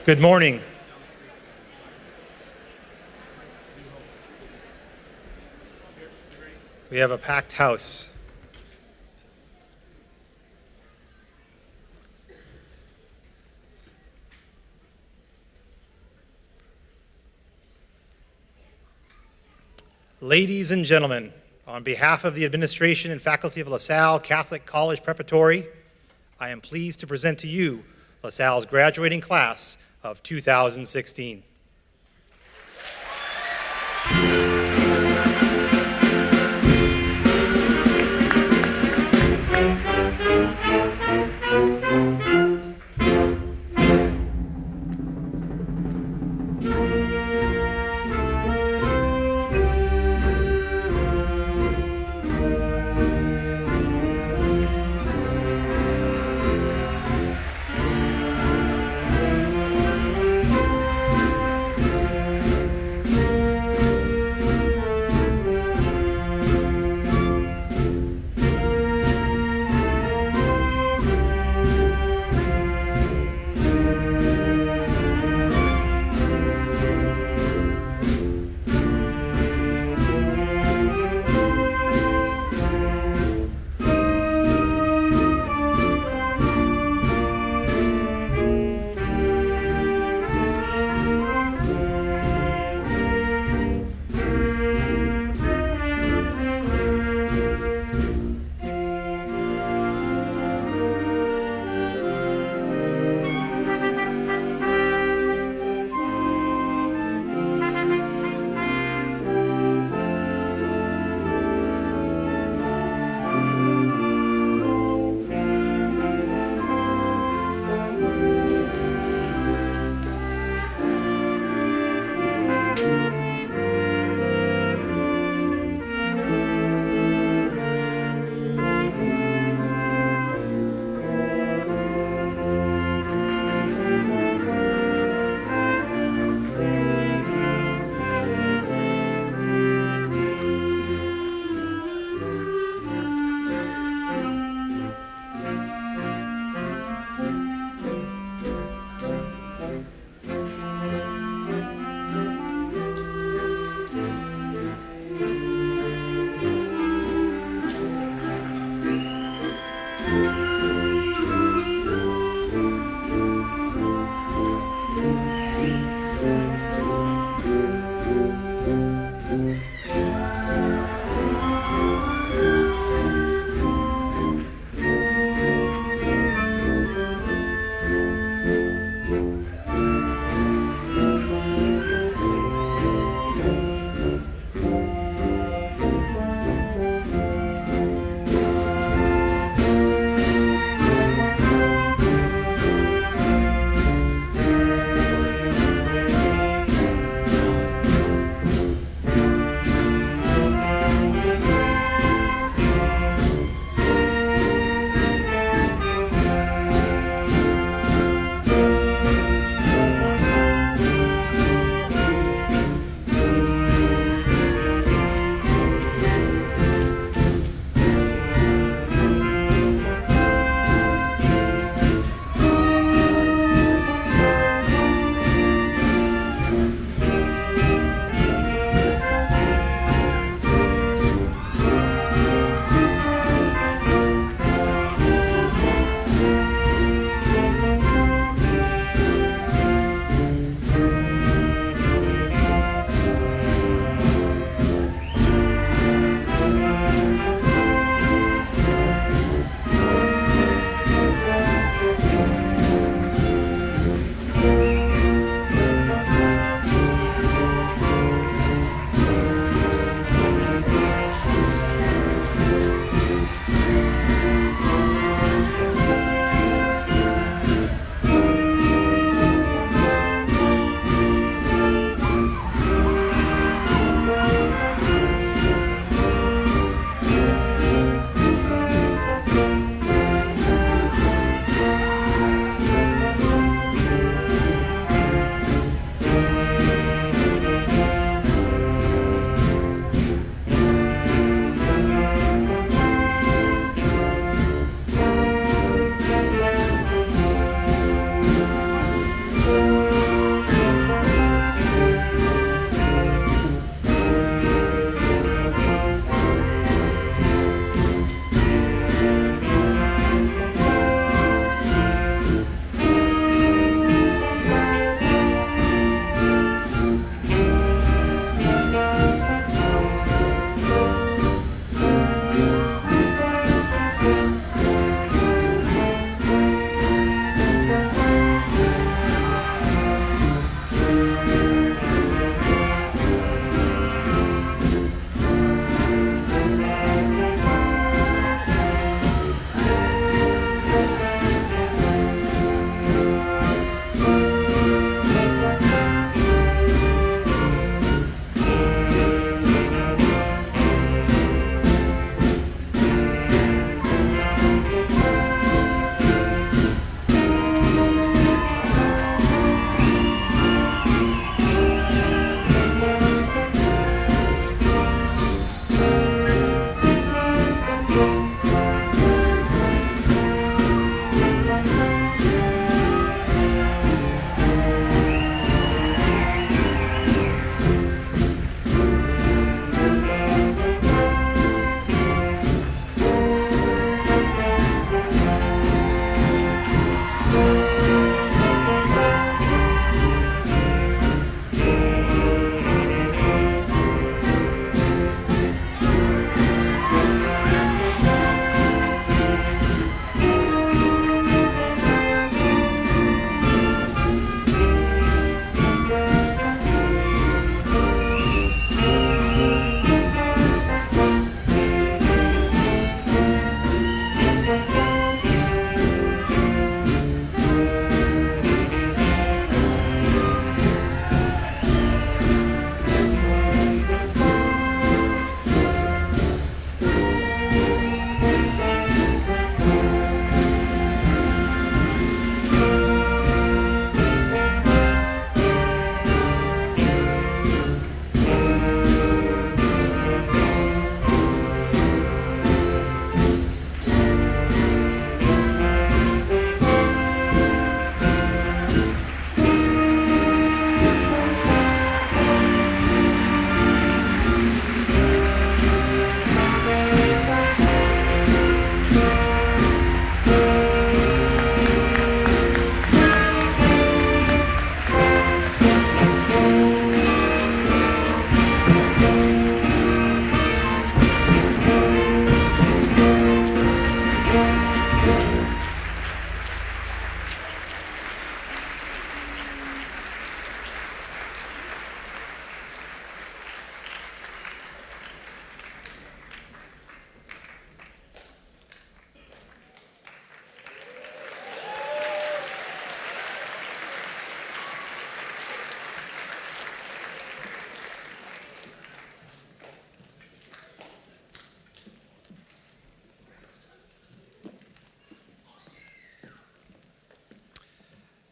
Good morning. We have a packed house. Ladies and gentlemen, on behalf of the administration and faculty of Salle Catholic College Preparatory, I am pleased to present to you Salle's graduating class of 2016.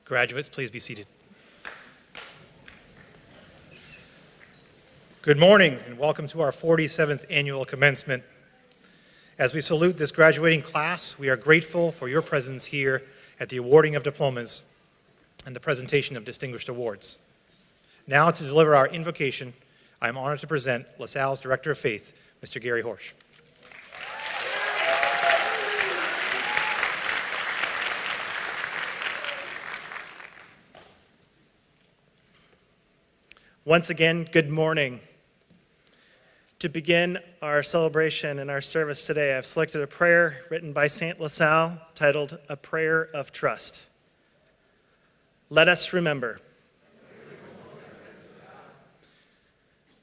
Graduates, please be seated. Good morning and welcome to our 47th annual commencement. As we salute this graduating class, we are grateful for your presence here at the awarding of diplomas and the presentation of distinguished awards. Now to deliver our invocation, I am honored to present LaSalle's Director of Faith, Mr. Gary Horsch. Once again, good morning. To begin our celebration and our service today, I've selected a prayer written by Saint LaSalle titled, A Prayer of Trust. Let us remember.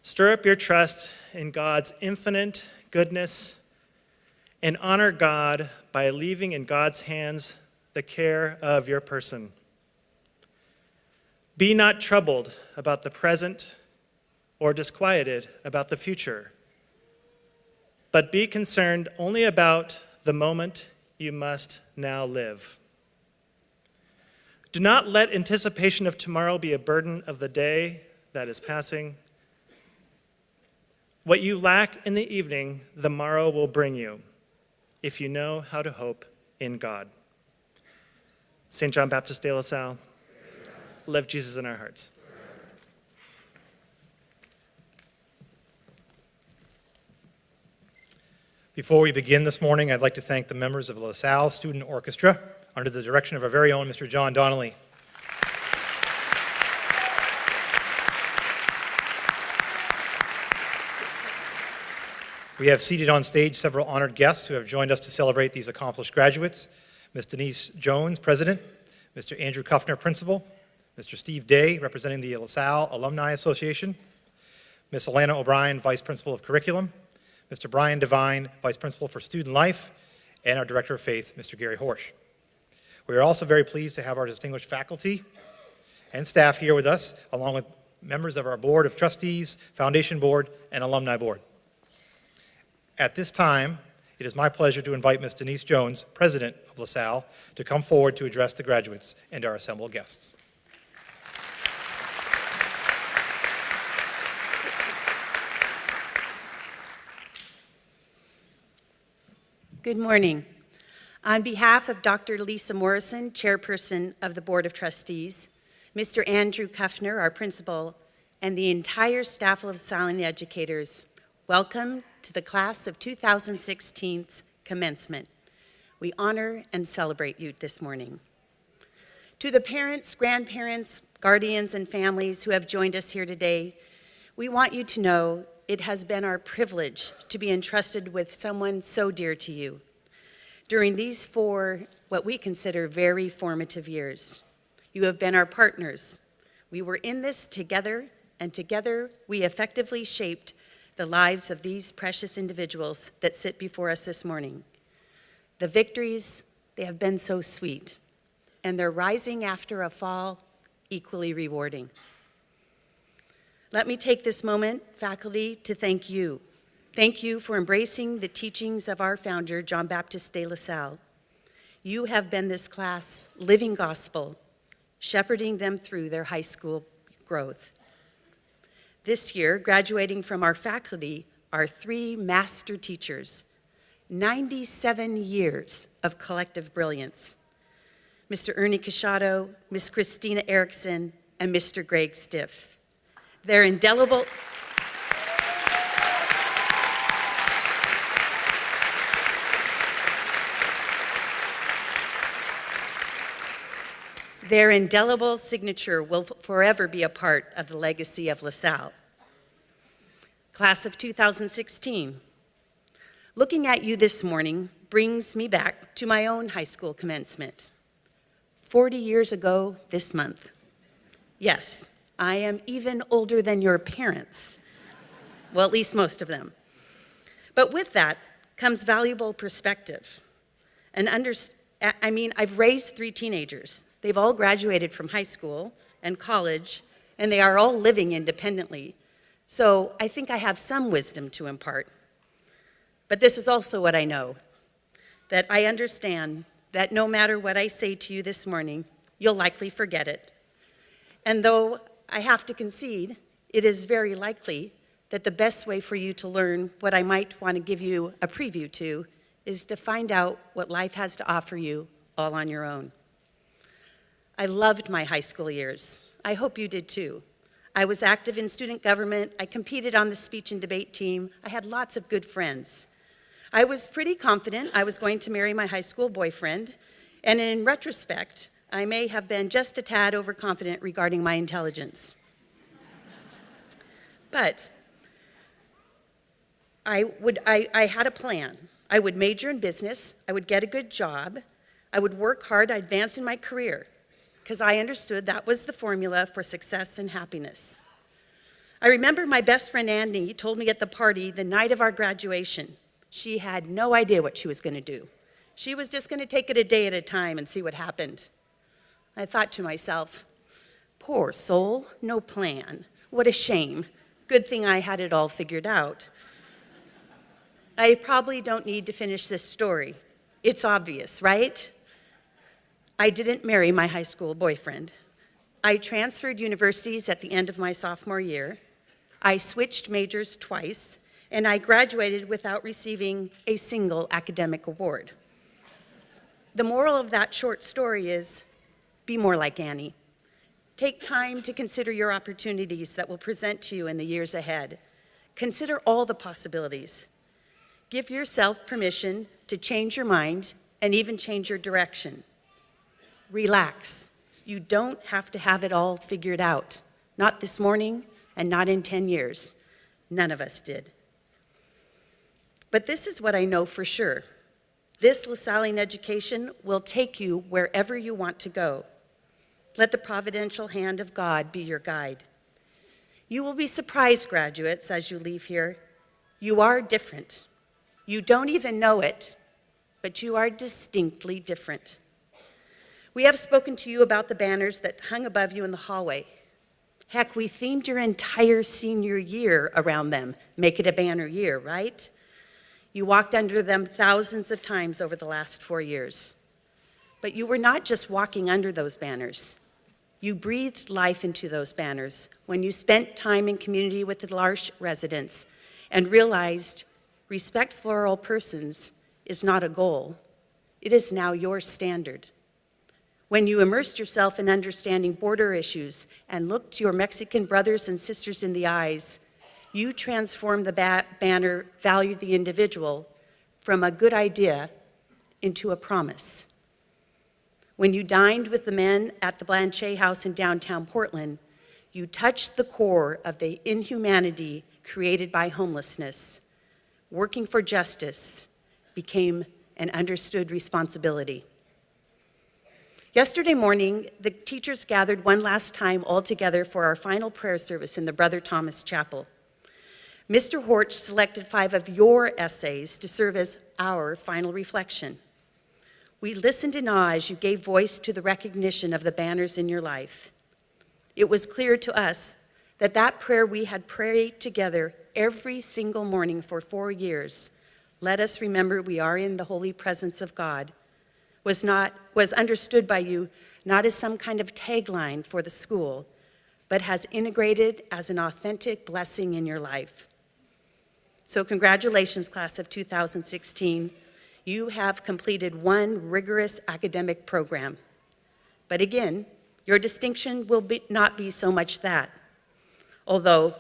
Stir up your trust in God's infinite goodness and honor God by leaving in God's hands the care of your person. Be not troubled about the present or disquieted about the future, but be concerned only about the moment you must now live. Do not let anticipation of tomorrow be a burden of the day that is passing. What you lack in the evening, the morrow will bring you, if you know how to hope in God. St. John Baptist de La Salle, live Jesus in our hearts. Before we begin this morning, I'd like to thank the members of LaSalle Student Orchestra under the direction of our very own Mr. John Donnelly. We have seated on stage several honored guests who have joined us to celebrate these accomplished graduates. Ms. Denise Jones, President, Mr. Andrew Kuffner, Principal, Mr. Steve Day, representing the LaSalle Alumni Association, Ms. Alana O'Brien, Vice Principal of Curriculum, Mr. Brian Devine, Vice Principal for Student Life, and our Director of Faith, Mr. Gary Horsch. We are also very pleased to have our distinguished faculty and staff here with us, along with members of our Board of Trustees, Foundation Board, and Alumni Board. At this time, it is my pleasure to invite Ms. Denise Jones, President of LaSalle, to come forward to address the graduates and our assembled guests. Good morning. On behalf of Dr. Lisa Morrison, Chairperson of the Board of Trustees, Mr. Andrew Kuffner, our Principal, and the entire staff of LaSalle and educators, welcome to the class of 2016's commencement. We honor and celebrate you this morning. To the parents, grandparents, guardians, and families who have joined us here today, we want you to know it has been our privilege to be entrusted with someone so dear to you during these 4, what we consider very formative years. You have been our partners. We were in this together, and together we effectively shaped the lives of these precious individuals that sit before us this morning. The victories, they have been so sweet, and their rising after a fall, equally rewarding. Let me take this moment, faculty, to thank you. Thank you for embracing the teachings of our founder, John Baptist de La Salle. You have been this class' living gospel, shepherding them through their high school growth. This year, graduating from our faculty are 3 master teachers, 97 years of collective brilliance. Mr. Ernie Casciato, Ms. Christina Erickson, and Mr. Greg Stiff. Their indelible signature will forever be a part of the legacy of LaSalle. Class of 2016. Looking at you this morning brings me back to my own high school commencement. 40 years ago this month. Yes, I am even older than your parents. Well, at least most of them. But with that comes valuable perspective. I've raised 3 teenagers. They've all graduated from high school and college, and they are all living independently. So I think I have some wisdom to impart. But this is also what I know, that I understand that no matter what I say to you this morning, you'll likely forget it. And though I have to concede, it is very likely that the best way for you to learn what I might want to give you a preview to is to find out what life has to offer you all on your own. I loved my high school years. I hope you did too. I was active in student government. I competed on the speech and debate team. I had lots of good friends. I was pretty confident I was going to marry my high school boyfriend, and in retrospect, I may have been just a tad overconfident regarding my intelligence. But I had a plan. I would major in business, I would get a good job, I would work hard to advance in my career, because I understood that was the formula for success and happiness. I remember my best friend Andy told me at the party the night of our graduation, she had no idea what she was going to do. She was just going to take it a day at a time and see what happened. I thought to myself, poor soul, no plan. What a shame. Good thing I had it all figured out. I probably don't need to finish this story. It's obvious, right? I didn't marry my high school boyfriend. I transferred universities at the end of my sophomore year. I switched majors twice, and I graduated without receiving a single academic award. The moral of that short story is, be more like Annie. Take time to consider your opportunities that will present to you in the years ahead. Consider all the possibilities. Give yourself permission to change your mind and even change your direction. Relax. You don't have to have it all figured out. Not this morning and not in 10 years. None of us did. But this is what I know for sure. This LaSallian education will take you wherever you want to go. Let the providential hand of God be your guide. You will be surprised, graduates, as you leave here. You are different. You don't even know it, but you are distinctly different. We have spoken to you about the banners that hung above you in the hallway. Heck, we themed your entire senior year around them. Make it a banner year, right? You walked under them thousands of times over the last 4 years. But you were not just walking under those banners. You breathed life into those banners when you spent time in community with the L'Arche residents and realized respect for all persons is not a goal. It is now your standard. When you immersed yourself in understanding border issues and looked your Mexican brothers and sisters in the eyes, you transformed the banner, value the individual, from a good idea into a promise. When you dined with the men at the Blanchet House in downtown Portland, you touched the core of the inhumanity created by homelessness. Working for justice became an understood responsibility. Yesterday morning, the teachers gathered one last time all together for our final prayer service in the Brother Thomas Chapel. Mr. Horch selected 5 of your essays to serve as our final reflection. We listened in awe as you gave voice to the recognition of the banners in your life. It was clear to us that that prayer we had prayed together every single morning for 4 years, let us remember we are in the holy presence of God, was understood by you not as some kind of tagline for the school, but has integrated as an authentic blessing in your life. So congratulations, class of 2016. You have completed one rigorous academic program. But again, your distinction will not be so much that. Although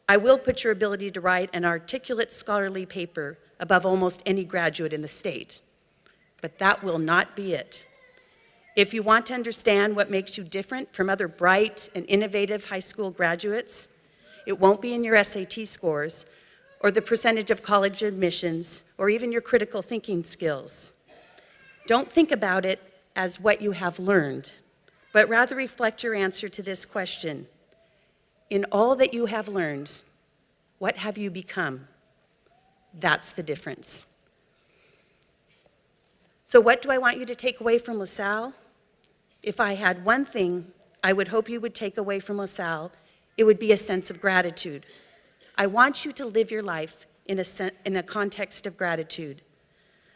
I will put your ability to write an articulate scholarly paper above almost any graduate in the state. But that will not be it. If you want to understand what makes you different from other bright and innovative high school graduates, it won't be in your SAT scores or the percentage of college admissions or even your critical thinking skills. Don't think about it as what you have learned, but rather reflect your answer to this question. In all that you have learned, what have you become? That's the difference. So what do I want you to take away from LaSalle? If I had one thing I would hope you would take away from LaSalle, it would be a sense of gratitude. I want you to live your life in a context of gratitude.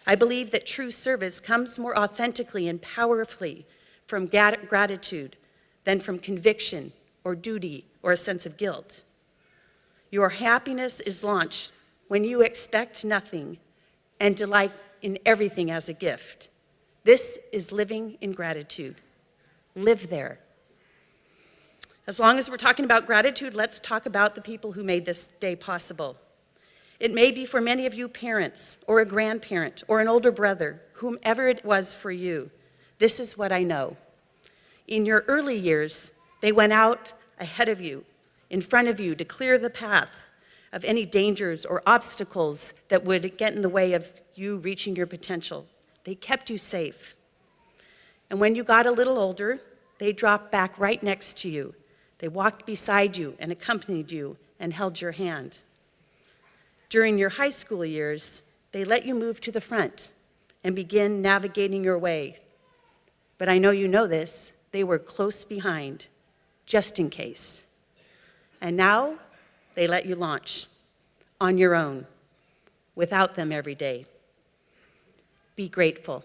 I believe that true service comes more authentically and powerfully from gratitude than from conviction or duty or a sense of guilt. Your happiness is launched when you expect nothing and delight in everything as a gift. This is living in gratitude. Live there. As long as we're talking about gratitude, let's talk about the people who made this day possible. It may be for many of you parents, or a grandparent, or an older brother, whomever it was for you. This is what I know. In your early years, they went out ahead of you, in front of you, to clear the path of any dangers or obstacles that would get in the way of you reaching your potential. They kept you safe. And when you got a little older, they dropped back right next to you. They walked beside you and accompanied you and held your hand. During your high school years, they let you move to the front and begin navigating your way. But I know you know this, they were close behind, just in case. And now, they let you launch on your own, without them every day. Be grateful,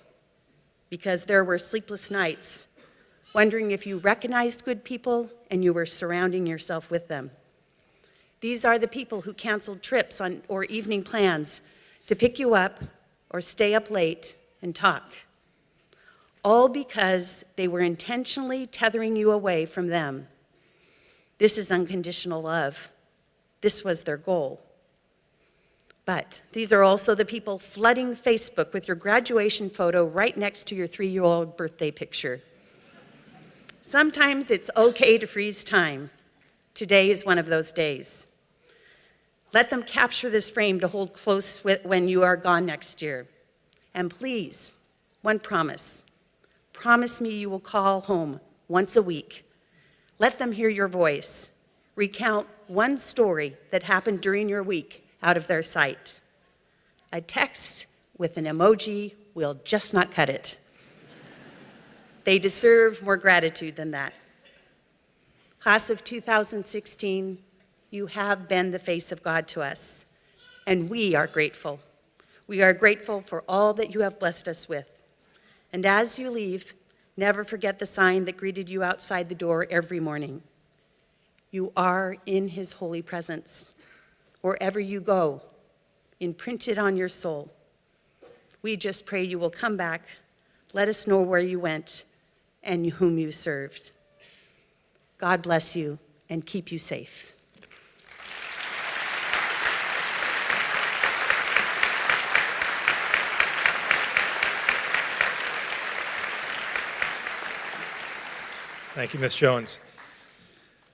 because there were sleepless nights, wondering if you recognized good people and you were surrounding yourself with them. These are the people who canceled trips or evening plans to pick you up or stay up late and talk, all because they were intentionally tethering you away from them. This is unconditional love. This was their goal. But these are also the people flooding Facebook with your graduation photo right next to your 3-year-old birthday picture. Sometimes it's okay to freeze time. Today is one of those days. Let them capture this frame to hold close when you are gone next year. And please, one promise. Promise me you will call home once a week. Let them hear your voice. Recount one story that happened during your week out of their sight. A text with an emoji will just not cut it. They deserve more gratitude than that. Class of 2016, you have been the face of God to us, and we are grateful. We are grateful for all that you have blessed us with. And as you leave, never forget the sign that greeted you outside the door every morning. You are in his holy presence. Wherever you go, imprinted on your soul. We just pray you will come back, let us know where you went and whom you served. God bless you and keep you safe. Thank you, Ms. Jones.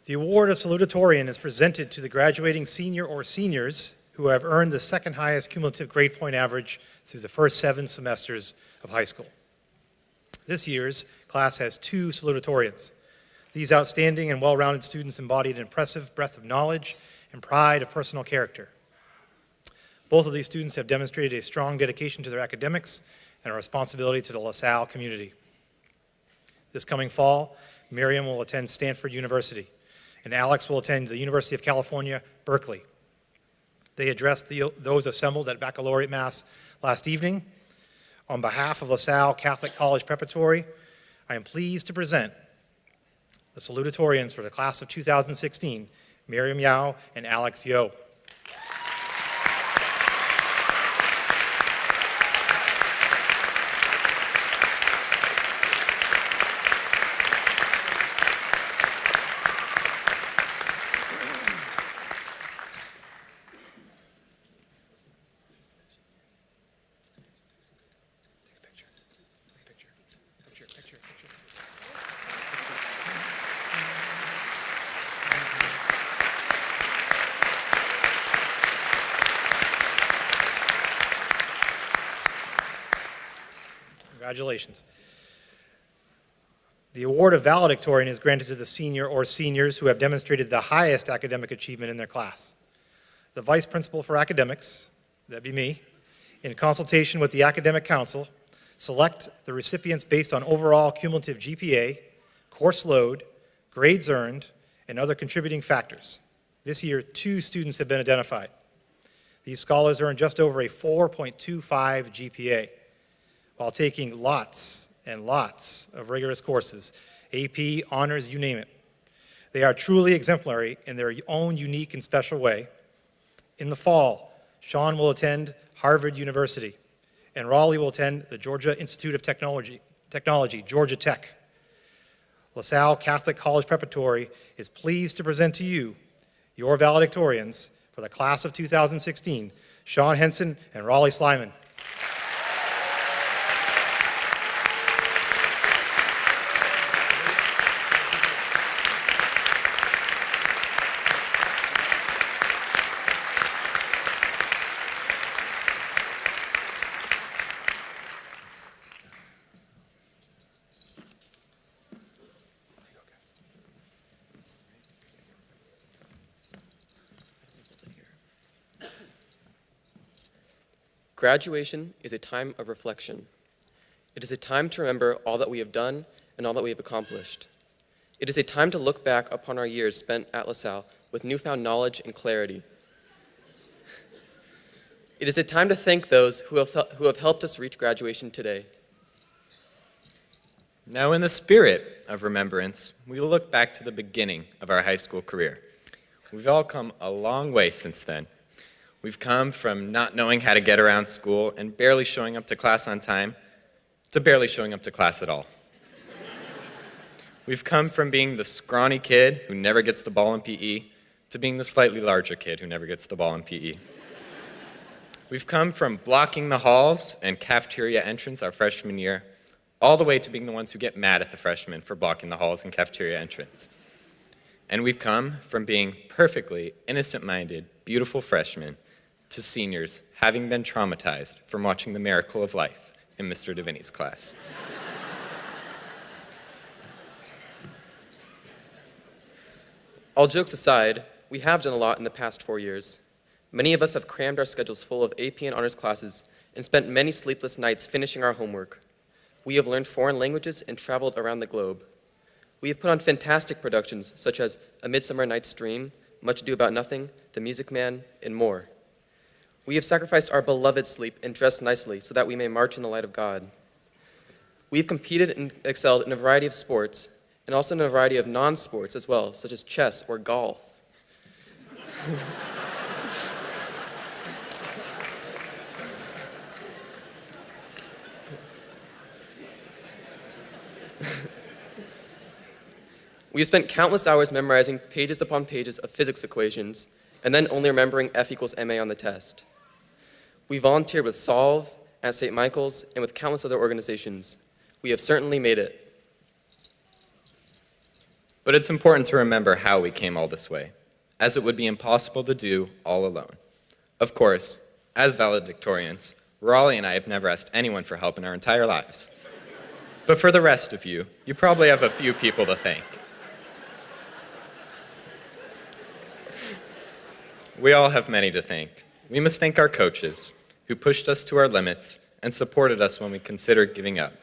The award of salutatorian is presented to the graduating senior or seniors who have earned the second highest cumulative grade point average through the first 7 semesters of high school. This year's class has 2 salutatorians. These outstanding and well-rounded students embodied an impressive breadth of knowledge and pride of personal character. Both of these students have demonstrated a strong dedication to their academics and a responsibility to the LaSalle community. This coming fall, Miriam will attend Stanford University, and Alex will attend the University of California, Berkeley. They addressed those assembled at Baccalaureate Mass last evening. On behalf of LaSalle Catholic College Preparatory, I am pleased to present the salutatorians for the class of 2016, Miriam Yao and Alex Yo. Congratulations. The award of valedictorian is granted to the senior or seniors who have demonstrated the highest academic achievement in their class. The Vice Principal for Academics, that'd be me, in consultation with the Academic Council, select the recipients based on overall cumulative GPA, course load, grades earned, and other contributing factors. This year, 2 students have been identified. These scholars earned just over a 4.25 GPA, while taking lots and lots of rigorous courses, AP, honors, you name it. They are truly exemplary in their own unique and special way. In the fall, Sean will attend Harvard University, and Raleigh will attend the Georgia Institute of Technology, Georgia Tech. LaSalle Catholic College Preparatory is pleased to present to you your valedictorians for the class of 2016, Sean Henson and Raleigh Slyman. Graduation is a time of reflection. It is a time to remember all that we have done and all that we have accomplished. It is a time to look back upon our years spent at LaSalle with newfound knowledge and clarity. It is a time to thank those who have helped us reach graduation today. Now, in the spirit of remembrance, we will look back to the beginning of our high school career. We've all come a long way since then. We've come from not knowing how to get around school and barely showing up to class on time to barely showing up to class at all. We've come from being the scrawny kid who never gets the ball in PE to being the slightly larger kid who never gets the ball in PE. We've come from blocking the halls and cafeteria entrance our freshman year all the way to being the ones who get mad at the freshmen for blocking the halls and cafeteria entrance. And we've come from being perfectly innocent-minded, beautiful freshmen to seniors having been traumatized from watching The Miracle of Life in Mr. Davini's class. All jokes aside, we have done a lot in the past 4 years. Many of us have crammed our schedules full of AP and honors classes and spent many sleepless nights finishing our homework. We have learned foreign languages and traveled around the globe. We have put on fantastic productions such as A Midsummer Night's Dream, Much Ado About Nothing, The Music Man, and more. We have sacrificed our beloved sleep and dressed nicely so that we may march in the light of God. We have competed and excelled in a variety of sports and also in a variety of non-sports as well, such as chess or golf. We have spent countless hours memorizing pages upon pages of physics equations and then only remembering F equals MA on the test. We volunteered with Solve, at St. Michael's, and with countless other organizations. We have certainly made it. But it's important to remember how we came all this way, as it would be impossible to do all alone. Of course, as valedictorians, Raleigh and I have never asked anyone for help in our entire lives. But for the rest of you, you probably have a few people to thank. We all have many to thank. We must thank our coaches, who pushed us to our limits and supported us when we considered giving up.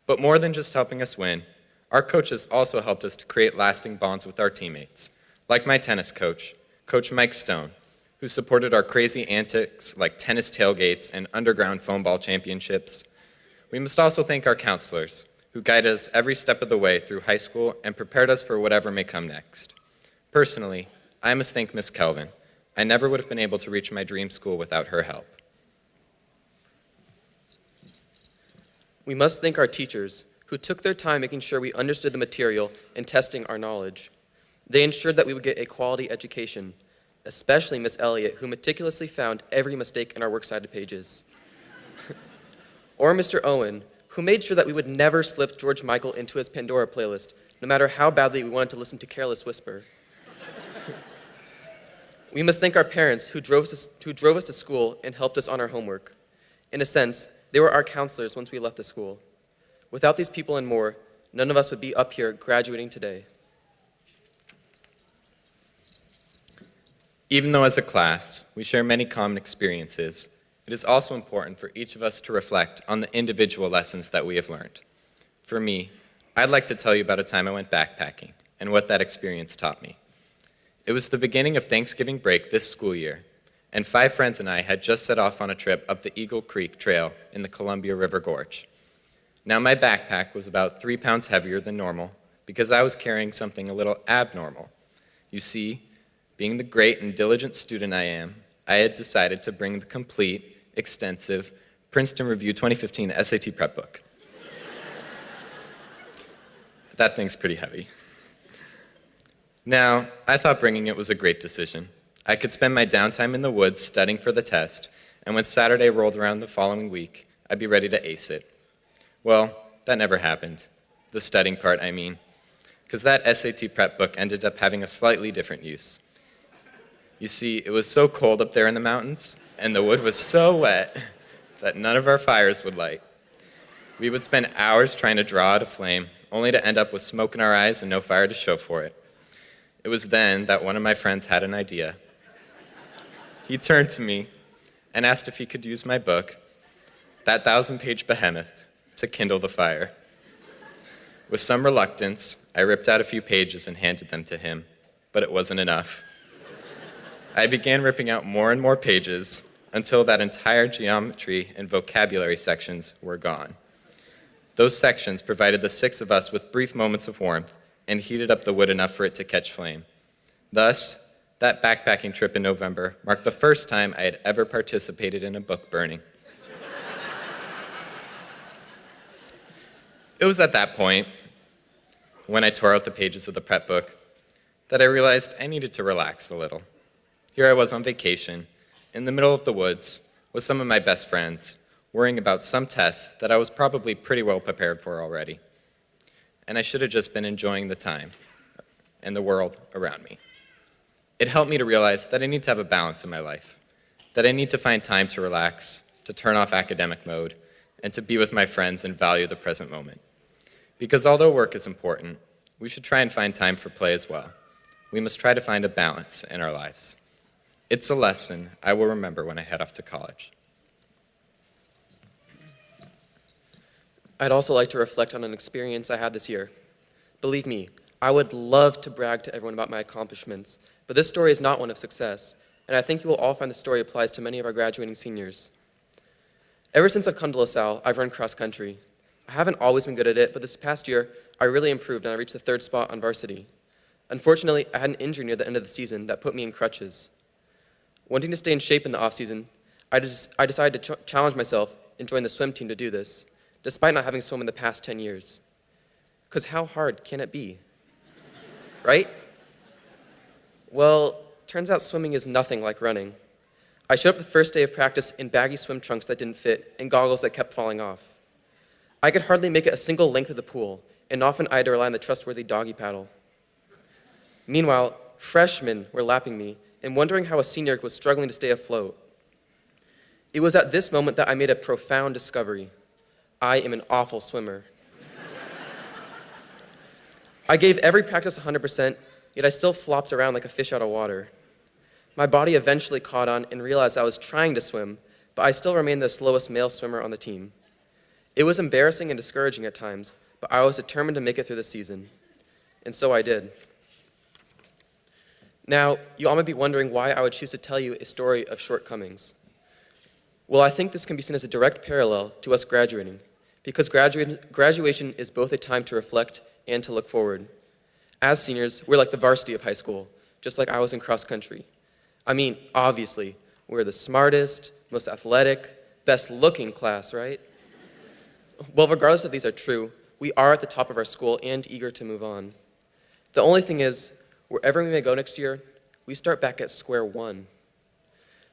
But more than just helping us win, our coaches also helped us to create lasting bonds with our teammates, like my tennis coach, Coach Mike Stone, who supported our crazy antics like tennis tailgates and underground foam ball championships. We must also thank our counselors, who guided us every step of the way through high school and prepared us for whatever may come next. Personally, I must thank Miss Kelvin. I never would have been able to reach my dream school without her help. We must thank our teachers, who took their time making sure we understood the material and testing our knowledge. They ensured that we would get a quality education, especially Miss Elliott, who meticulously found every mistake in our works cited pages. Or Mr. Owen, who made sure that we would never slip George Michael into his Pandora playlist, no matter how badly we wanted to listen to Careless Whisper. We must thank our parents who drove us to school and helped us on our homework. In a sense, they were our counselors once we left the school. Without these people and more, none of us would be up here graduating today. Even though as a class, we share many common experiences, it is also important for each of us to reflect on the individual lessons that we have learned. For me, I'd like to tell you about a time I went backpacking and what that experience taught me. It was the beginning of Thanksgiving break this school year, and 5 friends and I had just set off on a trip up the Eagle Creek Trail in the Columbia River Gorge. Now my backpack was about 3 pounds heavier than normal because I was carrying something a little abnormal. You see, being the great and diligent student I am, I had decided to bring the complete, extensive Princeton Review 2015 SAT prep book. That thing's pretty heavy. Now, I thought bringing it was a great decision. I could spend my downtime in the woods studying for the test, and when Saturday rolled around the following week, I'd be ready to ace it. Well, that never happened. The studying part, I mean. Because that SAT prep book ended up having a slightly different use. You see, it was so cold up there in the mountains, and the wood was so wet that none of our fires would light. We would spend hours trying to draw out a flame, only to end up with smoke in our eyes and no fire to show for it. It was then that one of my friends had an idea. He turned to me and asked if he could use my book, that 1,000-page behemoth, to kindle the fire. With some reluctance, I ripped out a few pages and handed them to him, but it wasn't enough. I began ripping out more and more pages until that entire geometry and vocabulary sections were gone. Those sections provided the 6 of us with brief moments of warmth and heated up the wood enough for it to catch flame. Thus, that backpacking trip in November marked the first time I had ever participated in a book burning. It was at that point, when I tore out the pages of the prep book, that I realized I needed to relax a little. Here I was on vacation, in the middle of the woods, with some of my best friends, worrying about some tests that I was probably pretty well prepared for already. And I should have just been enjoying the time and the world around me. It helped me to realize that I need to have a balance in my life, that I need to find time to relax, to turn off academic mode, and to be with my friends and value the present moment. Because although work is important, we should try and find time for play as well. We must try to find a balance in our lives. It's a lesson I will remember when I head off to college. I'd also like to reflect on an experience I had this year. Believe me, I would love to brag to everyone about my accomplishments, but this story is not one of success, and I think you will all find the story applies to many of our graduating seniors. Ever since I've come to LaSalle, I've run cross country. I haven't always been good at it, but this past year, I really improved and I reached the 3rd spot on varsity. Unfortunately, I had an injury near the end of the season that put me in crutches. Wanting to stay in shape in the off-season, I decided to challenge myself and join the swim team to do this, despite not having swum in the past 10 years. Because how hard can it be? Right? Well, turns out swimming is nothing like running. I showed up the first day of practice in baggy swim trunks that didn't fit and goggles that kept falling off. I could hardly make it a single length of the pool, and often I had to rely on the trustworthy doggy paddle. Meanwhile, freshmen were lapping me and wondering how a senior was struggling to stay afloat. It was at this moment that I made a profound discovery. I am an awful swimmer. I gave every practice 100%, yet I still flopped around like a fish out of water. My body eventually caught on and realized I was trying to swim, but I still remained the slowest male swimmer on the team. It was embarrassing and discouraging at times, but I was determined to make it through the season. And so I did. Now, you all might be wondering why I would choose to tell you a story of shortcomings. Well, I think this can be seen as a direct parallel to us graduating, because graduation is both a time to reflect and to look forward. As seniors, we're like the varsity of high school, just like I was in cross country. I mean, obviously, we're the smartest, most athletic, best-looking class, right? Well, regardless if these are true, we are at the top of our school and eager to move on. The only thing is, wherever we may go next year, we start back at square one.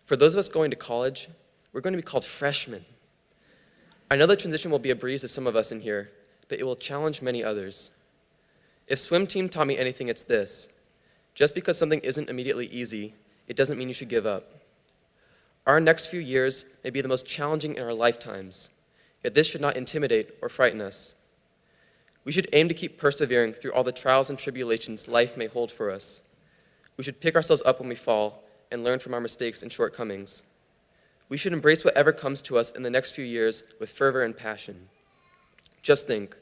For those of us going to college, we're going to be called freshmen. I know the transition will be a breeze to some of us in here, but it will challenge many others. If swim team taught me anything, it's this. Just because something isn't immediately easy, it doesn't mean you should give up. Our next few years may be the most challenging in our lifetimes, yet this should not intimidate or frighten us. We should aim to keep persevering through all the trials and tribulations life may hold for us. We should pick ourselves up when we fall and learn from our mistakes and shortcomings. We should embrace whatever comes to us in the next few years with fervor and passion. Just think,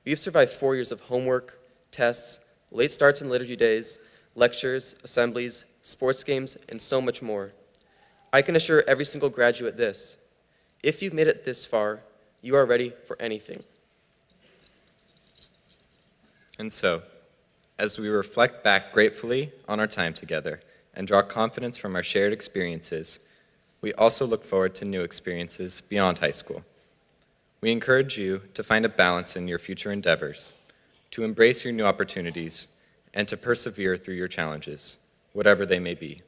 we've survived 4 years of homework, tests, late starts and liturgy days, lectures, assemblies, sports games, and so much more. I can assure every single graduate this: if you've made it this far, you are ready for anything. And so, as we reflect back gratefully on our time together and draw confidence from our shared experiences, we also look forward to new experiences beyond high school. We encourage you to find a balance in your future endeavors, to embrace your new opportunities, and to persevere through your challenges, whatever they may be.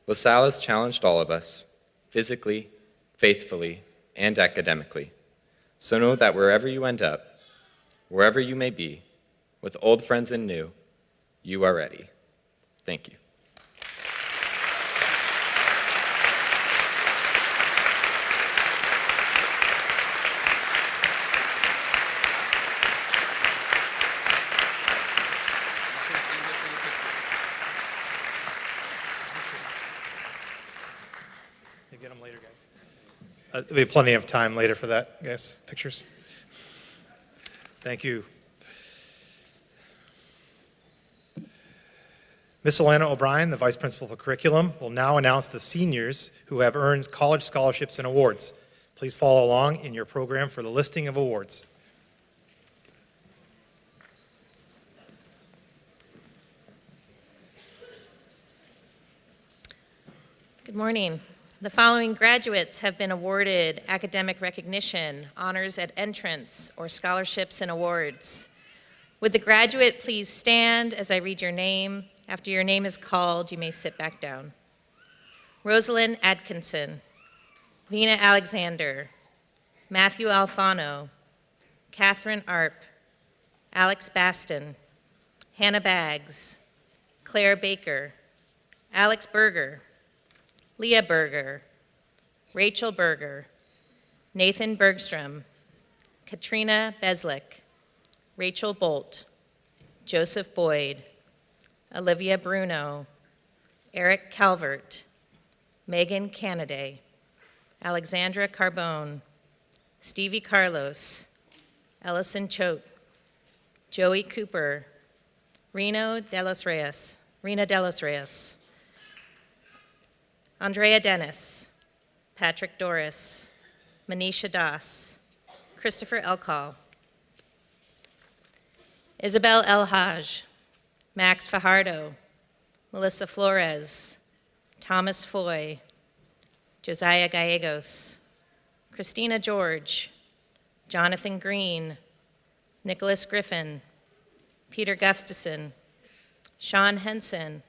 LaSalle has challenged all of us, physically, faithfully, and academically. So know that wherever you end up, wherever you may be, with old friends and new, you are ready. Thank you. You get them later, guys. There'll be plenty of time later for that, guys. Pictures. Thank you. Ms. Alana O'Brien, the Vice Principal for Curriculum, will now announce the seniors who have earned college scholarships and awards. Please follow along in your program for the listing of awards. Good morning. The following graduates have been awarded academic recognition, honors at entrance, or scholarships and awards. Would the graduate please stand as I read your name? After your name is called, you may sit back down. Rosalind Atkinson, Vina Alexander, Matthew Alfano, Catherine Arp, Alex Baston, Hannah Baggs, Claire Baker, Alex Berger, Leah Berger, Rachel Berger, Nathan Bergstrom, Katrina Beslick, Rachel Bolt, Joseph Boyd, Olivia Bruno, Eric Calvert, Megan Canaday, Alexandra Carbone, Stevie Carlos, Ellison Choate, Joey Cooper, Rena De Los Reyes, Andrea Dennis, Patrick Doris, Manisha Das, Christopher Elcall, Isabel El Haj, Max Fajardo, Melissa Flores, Thomas Foy, Josiah Gallegos, Christina George, Jonathan Green, Nicholas Griffin, Peter Gustafson, Sean Henson,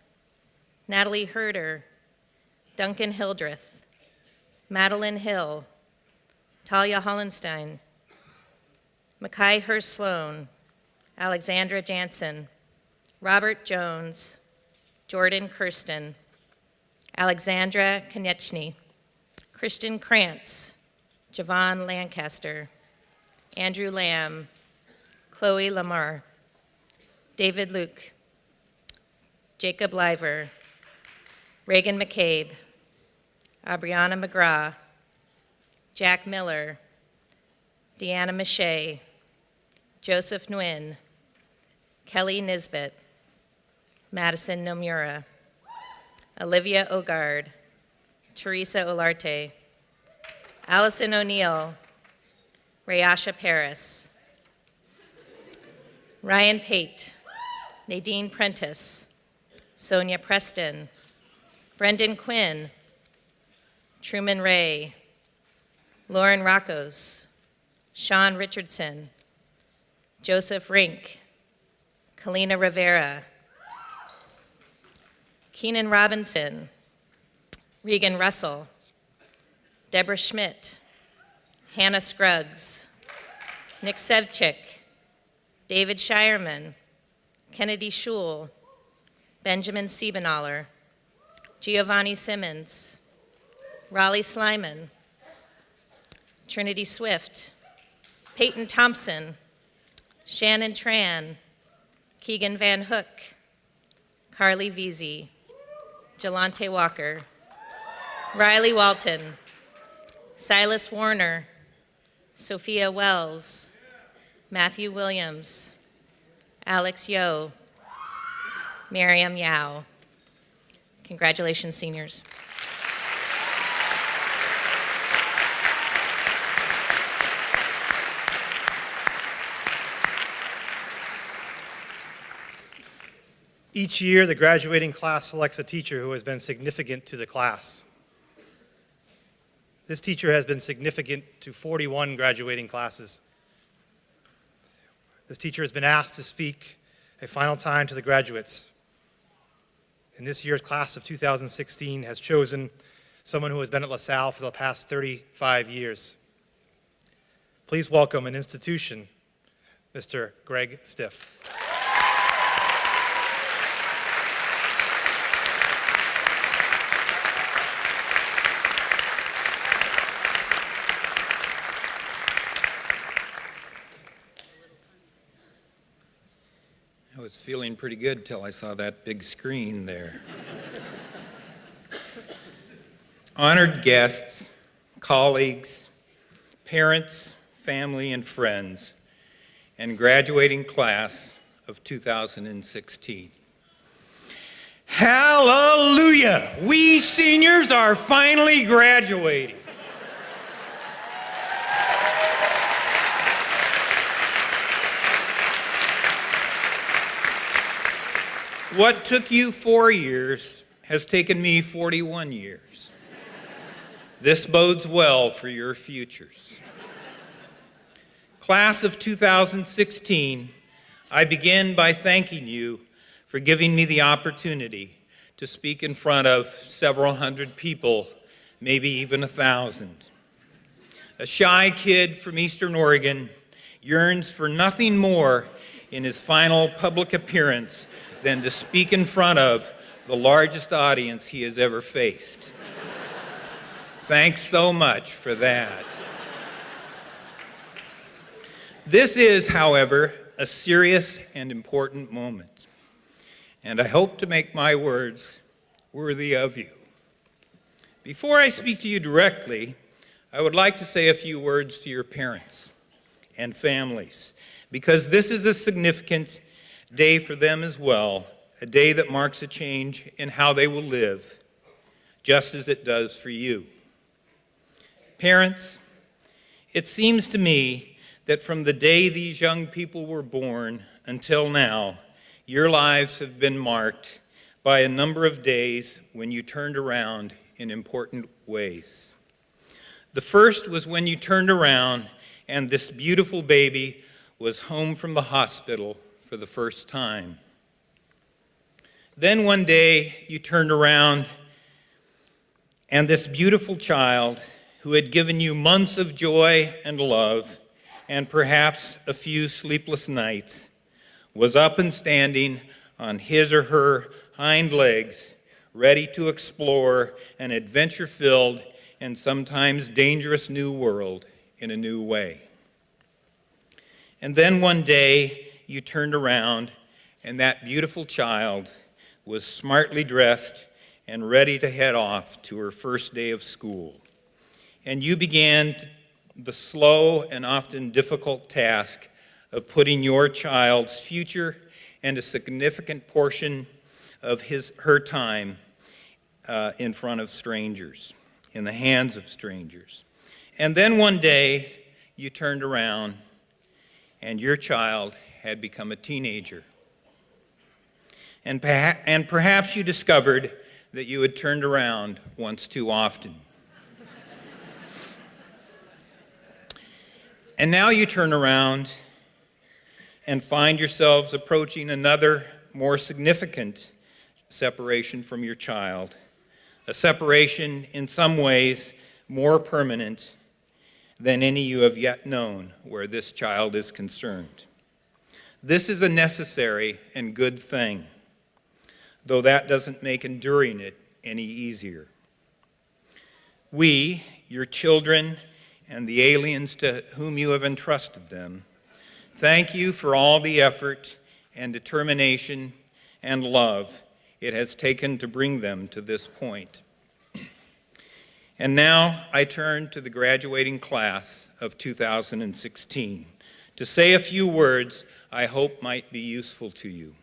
Natalie Herder, Duncan Hildreth, Madeline Hill, Talia Hollenstein, Mackay Hurst Sloan, Alexandra Jansen, Robert Jones, Jordan Kirsten, Alexandra Konechny, Christian Krantz, Javon Lancaster, Andrew Lamb, Chloe Lamar, David Luke, Jacob Liver, Reagan McCabe, Abriana McGraw, Jack Miller, Deanna Mache, Joseph Nguyen, Kelly Nisbet, Madison Nomura, Olivia Ogard, Teresa Olarte, Allison O'Neill, Rayasha Paris, Ryan Pate, Nadine Prentice, Sonia Preston, Brendan Quinn, Truman Ray, Lauren Rockos, Sean Richardson, Joseph Rink, Kalina Rivera, Keenan Robinson, Regan Russell, Deborah Schmidt, Hannah Scruggs, Nick Sevchik, David Shireman, Kennedy Schul, Benjamin Siebenaller, Giovanni Simmons, Raleigh Slyman, Trinity Swift, Peyton Thompson, Shannon Tran, Keegan Van Hook, Carly Veazey, Jelante Walker, Riley Walton, Silas Warner, Sophia Wells, Matthew Williams, Alex Yo, Miriam Yao. Congratulations, seniors. Each year, the graduating class selects a teacher who has been significant to the class. This teacher has been significant to 41 graduating classes. This teacher has been asked to speak a final time to the graduates. And this year's class of 2016 has chosen someone who has been at LaSalle for the past 35 years. Please welcome an institution, Mr. Greg Stiff. I was feeling pretty good till I saw that big screen there. Honored guests, colleagues, parents, family, and friends, and graduating class of 2016. Hallelujah! We seniors are finally graduating. What took you 4 years has taken me 41 years. This bodes well for your futures. Class of 2016, I begin by thanking you for giving me the opportunity to speak in front of several hundred people, maybe even 1,000. A shy kid from Eastern Oregon yearns for nothing more in his final public appearance than to speak in front of the largest audience he has ever faced. Thanks so much for that. This is, however, a serious and important moment, and I hope to make my words worthy of you. Before I speak to you directly, I would like to say a few words to your parents and families, because this is a significant day for them as well, a day that marks a change in how they will live, just as it does for you. Parents, it seems to me that from the day these young people were born until now, your lives have been marked by a number of days when you turned around in important ways. The first was when you turned around and this beautiful baby was home from the hospital for the first time. Then one day you turned around and this beautiful child who had given you months of joy and love and perhaps a few sleepless nights was up and standing on his or her hind legs, ready to explore an adventure-filled and sometimes dangerous new world in a new way. And then one day you turned around and that beautiful child was smartly dressed and ready to head off to her first day of school. And you began the slow and often difficult task of putting your child's future and a significant portion of her time in front of strangers, in the hands of strangers. And then one day you turned around and your child had become a teenager. And perhaps you discovered that you had turned around once too often. And now you turn around and find yourselves approaching another, more significant separation from your child, a separation in some ways more permanent than any you have yet known where this child is concerned. This is a necessary and good thing, though that doesn't make enduring it any easier. We, your children, and the aliens to whom you have entrusted them, thank you for all the effort and determination and love it has taken to bring them to this point. And now I turn to the graduating class of 2016 to say a few words I hope might be useful to you.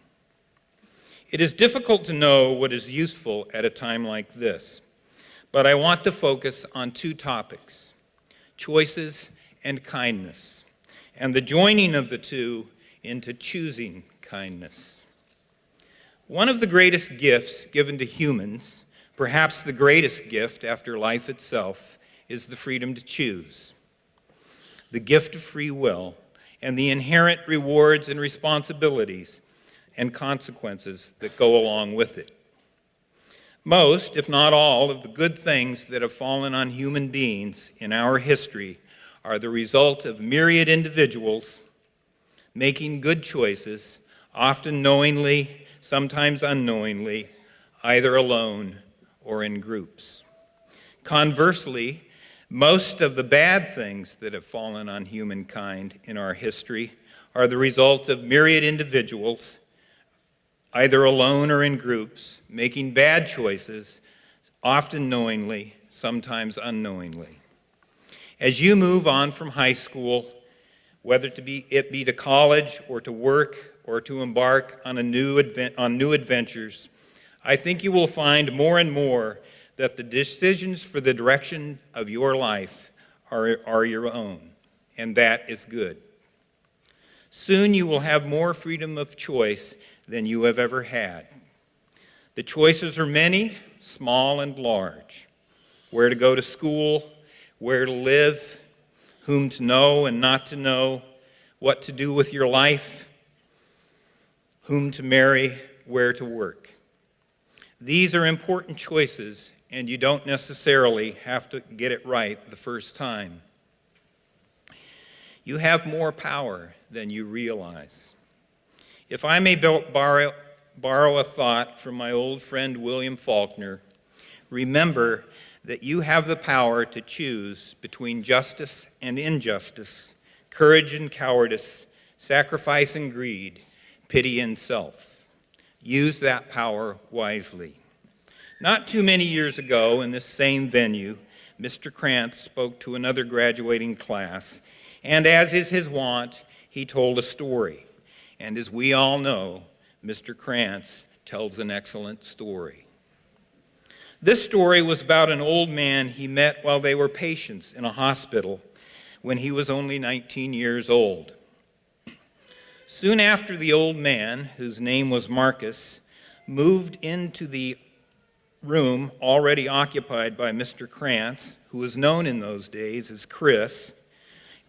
It is difficult to know what is useful at a time like this, but I want to focus on two topics: choices and kindness, and the joining of the two into choosing kindness. One of the greatest gifts given to humans, perhaps the greatest gift after life itself, is the freedom to choose. The gift of free will and the inherent rewards and responsibilities and consequences that go along with it. Most, if not all, of the good things that have fallen on human beings in our history are the result of myriad individuals making good choices, often knowingly, sometimes unknowingly, either alone or in groups. Conversely, most of the bad things that have fallen on humankind in our history are the result of myriad individuals, either alone or in groups, making bad choices, often knowingly, sometimes unknowingly. As you move on from high school, whether it be to college or to work or to embark on new adventures, I think you will find more and more that the decisions for the direction of your life are your own, and that is good. Soon you will have more freedom of choice than you have ever had. The choices are many, small and large. Where to go to school, where to live, whom to know and not to know, what to do with your life, whom to marry, where to work. These are important choices, and you don't necessarily have to get it right the first time. You have more power than you realize. If I may borrow a thought from my old friend William Faulkner, remember that you have the power to choose between justice and injustice, courage and cowardice, sacrifice and greed, pity and self. Use that power wisely. Not too many years ago, in this same venue, Mr. Krantz spoke to another graduating class, and as is his wont, he told a story. And as we all know, Mr. Krantz tells an excellent story. This story was about an old man he met while they were patients in a hospital when he was only 19 years old. Soon after the old man, whose name was Marcus, moved into the room already occupied by Mr. Krantz, who was known in those days as Chris,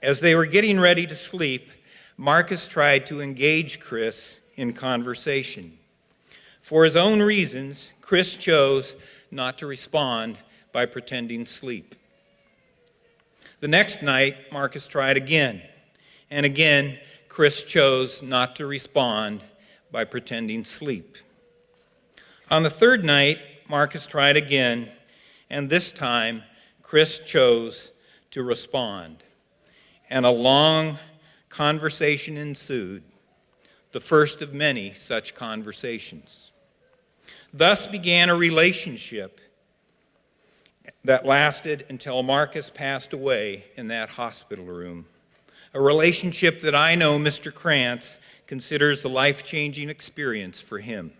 as they were getting ready to sleep, Marcus tried to engage Chris in conversation. For his own reasons, Chris chose not to respond by pretending sleep. The next night, Marcus tried again, and again, Chris chose not to respond by pretending sleep. On the third night, Marcus tried again, and this time, Chris chose to respond. And a long conversation ensued, the first of many such conversations. Thus began a relationship that lasted until Marcus passed away in that hospital room. A relationship that I know Mr. Krantz considers a life-changing experience for him.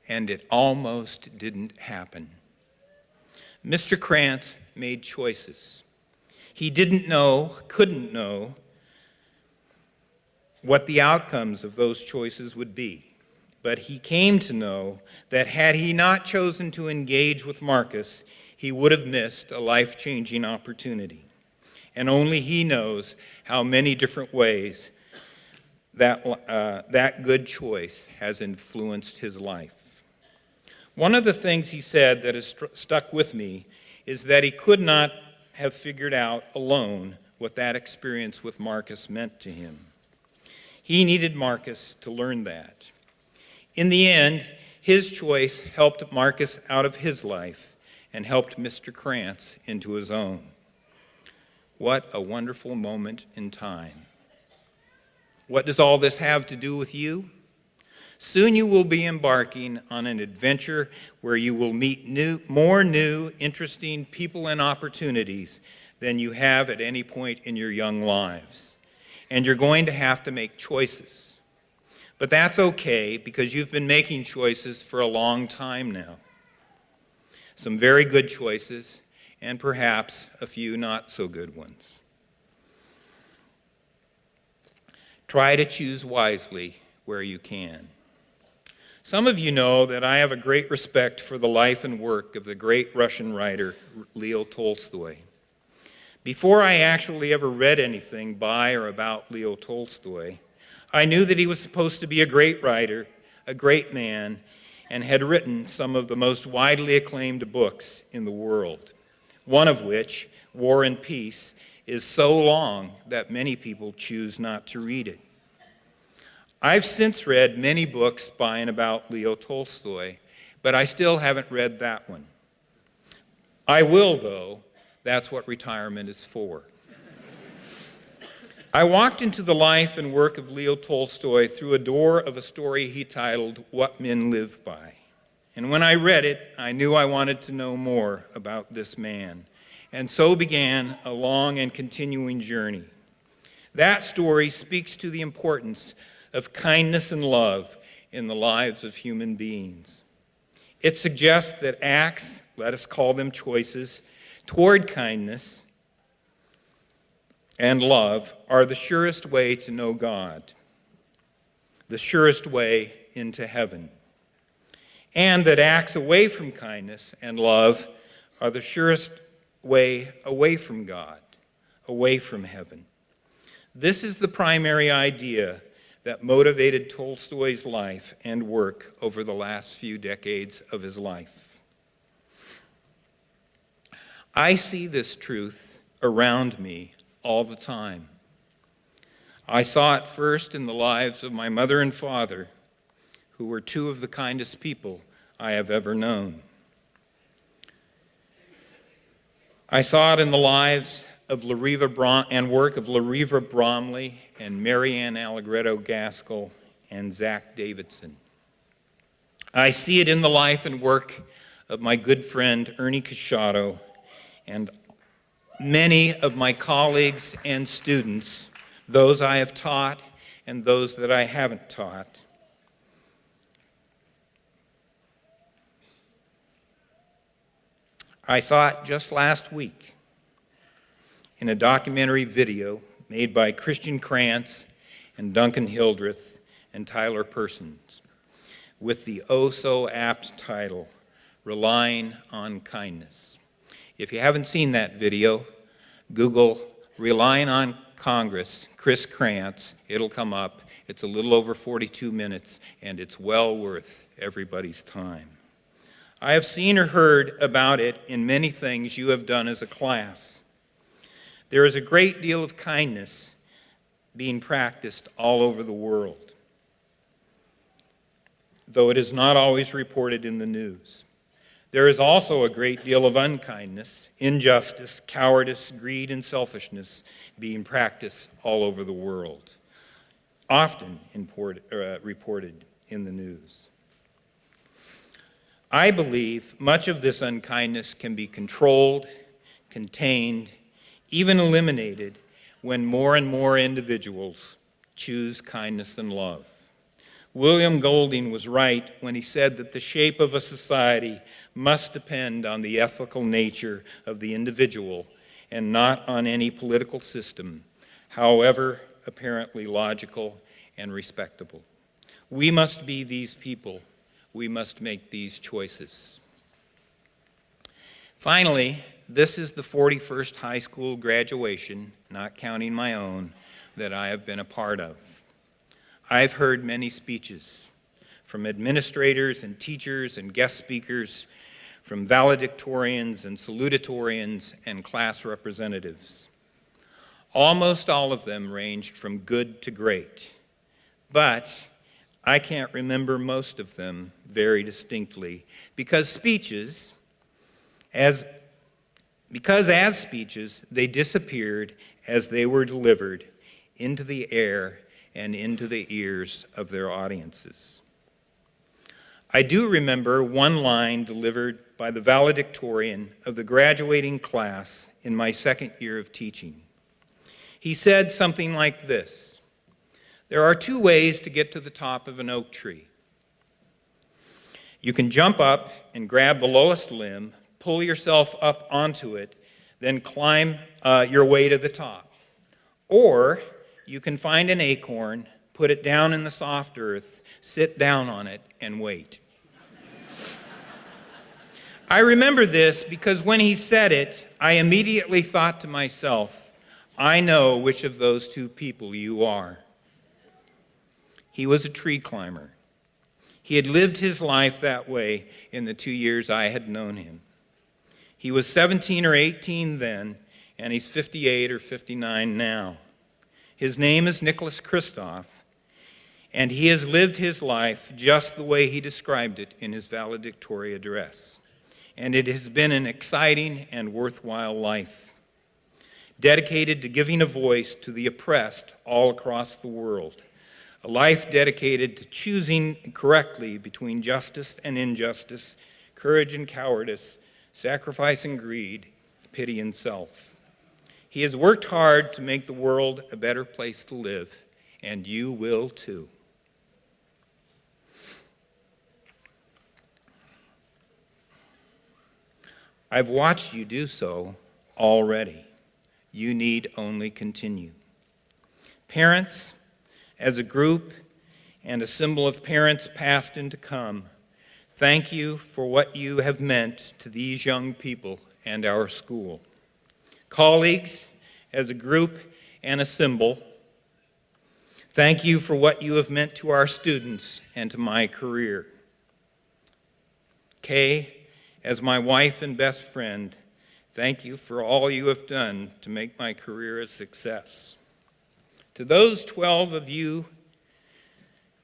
And it almost didn't happen. Mr. Krantz made choices. He couldn't know what the outcomes of those choices would be. But he came to know that had he not chosen to engage with Marcus, he would have missed a life-changing opportunity. And only he knows how many different ways that good choice has influenced his life. One of the things he said that has stuck with me is that he could not have figured out alone what that experience with Marcus meant to him. He needed Marcus to learn that. In the end, his choice helped Marcus out of his life and helped Mr. Krantz into his own. What a wonderful moment in time. What does all this have to do with you? Soon you will be embarking on an adventure where you will meet more new, interesting people and opportunities than you have at any point in your young lives. And you're going to have to make choices. But that's okay, because you've been making choices for a long time now. Some very good choices, and perhaps a few not so good ones. Try to choose wisely where you can. Some of you know that I have a great respect for the life and work of the great Russian writer Leo Tolstoy. Before I actually ever read anything by or about Leo Tolstoy, I knew that he was supposed to be a great writer, a great man, and had written some of the most widely acclaimed books in the world, one of which, War and Peace, is so long that many people choose not to read it. I've since read many books by and about Leo Tolstoy, but I still haven't read that one. I will, though. That's what retirement is for. I walked into the life and work of Leo Tolstoy through a door of a story he titled What Men Live By. And when I read it, I knew I wanted to know more about this man. And so began a long and continuing journey. That story speaks to the importance of kindness and love in the lives of human beings. It suggests that acts, let us call them choices, toward kindness and love are the surest way to know God, the surest way into heaven, and that acts away from kindness and love are the surest way away from God, away from heaven. This is the primary idea that motivated Tolstoy's life and work over the last few decades of his life. I see this truth around me all the time. I saw it first in the lives of my mother and father, who were two of the kindest people I have ever known. I saw it in the lives of and work of Lariva Bromley and Marianne Allegretto Gaskell and Zach Davidson. I see it in the life and work of my good friend Ernie Casciato and many of my colleagues and students, those I have taught and those that I haven't taught. I saw it just last week in a documentary video made by Christian Krantz and Duncan Hildreth and Tyler Persons with the oh-so-apt title, Relying on Kindness. If you haven't seen that video, Google Relying on Congress, Chris Krantz, it'll come up. It's a little over 42 minutes, and it's well worth everybody's time. I have seen or heard about it in many things you have done as a class. There is a great deal of kindness being practiced all over the world, though it is not always reported in the news. There is also a great deal of unkindness, injustice, cowardice, greed, and selfishness being practiced all over the world, often reported in the news. I believe much of this unkindness can be controlled, contained, even eliminated when more and more individuals choose kindness and love. William Golding was right when he said that the shape of a society must depend on the ethical nature of the individual and not on any political system, however apparently logical and respectable. We must be these people. We must make these choices. Finally, this is the 41st high school graduation, not counting my own, that I have been a part of. I've heard many speeches from administrators and teachers and guest speakers, from valedictorians and salutatorians and class representatives. Almost all of them ranged from good to great, but I can't remember most of them very distinctly because as speeches, they disappeared as they were delivered into the air and into the ears of their audiences. I do remember one line delivered by the valedictorian of the graduating class in my second year of teaching. He said something like this: "There are two ways to get to the top of an oak tree. You can jump up and grab the lowest limb, pull yourself up onto it, then climb your way to the top. Or you can find an acorn, put it down in the soft earth, sit down on it, and wait. I remember this because when he said it, I immediately thought to myself, I know which of those two people you are. He was a tree climber. He had lived his life that way in the 2 years I had known him. He was 17 or 18 then, and he's 58 or 59 now. His name is Nicholas Kristoff, and he has lived his life just the way he described it in his valedictory address. And it has been an exciting and worthwhile life, dedicated to giving a voice to the oppressed all across the world, a life dedicated to choosing correctly between justice and injustice, courage and cowardice, sacrifice and greed, pity and self. He has worked hard to make the world a better place to live, and you will too. I've watched you do so already. You need only continue. Parents, as a group and a symbol of parents past and to come, thank you for what you have meant to these young people and our school. Colleagues, as a group and a symbol, thank you for what you have meant to our students and to my career. Kay, as my wife and best friend, thank you for all you have done to make my career a success. To those 12 of you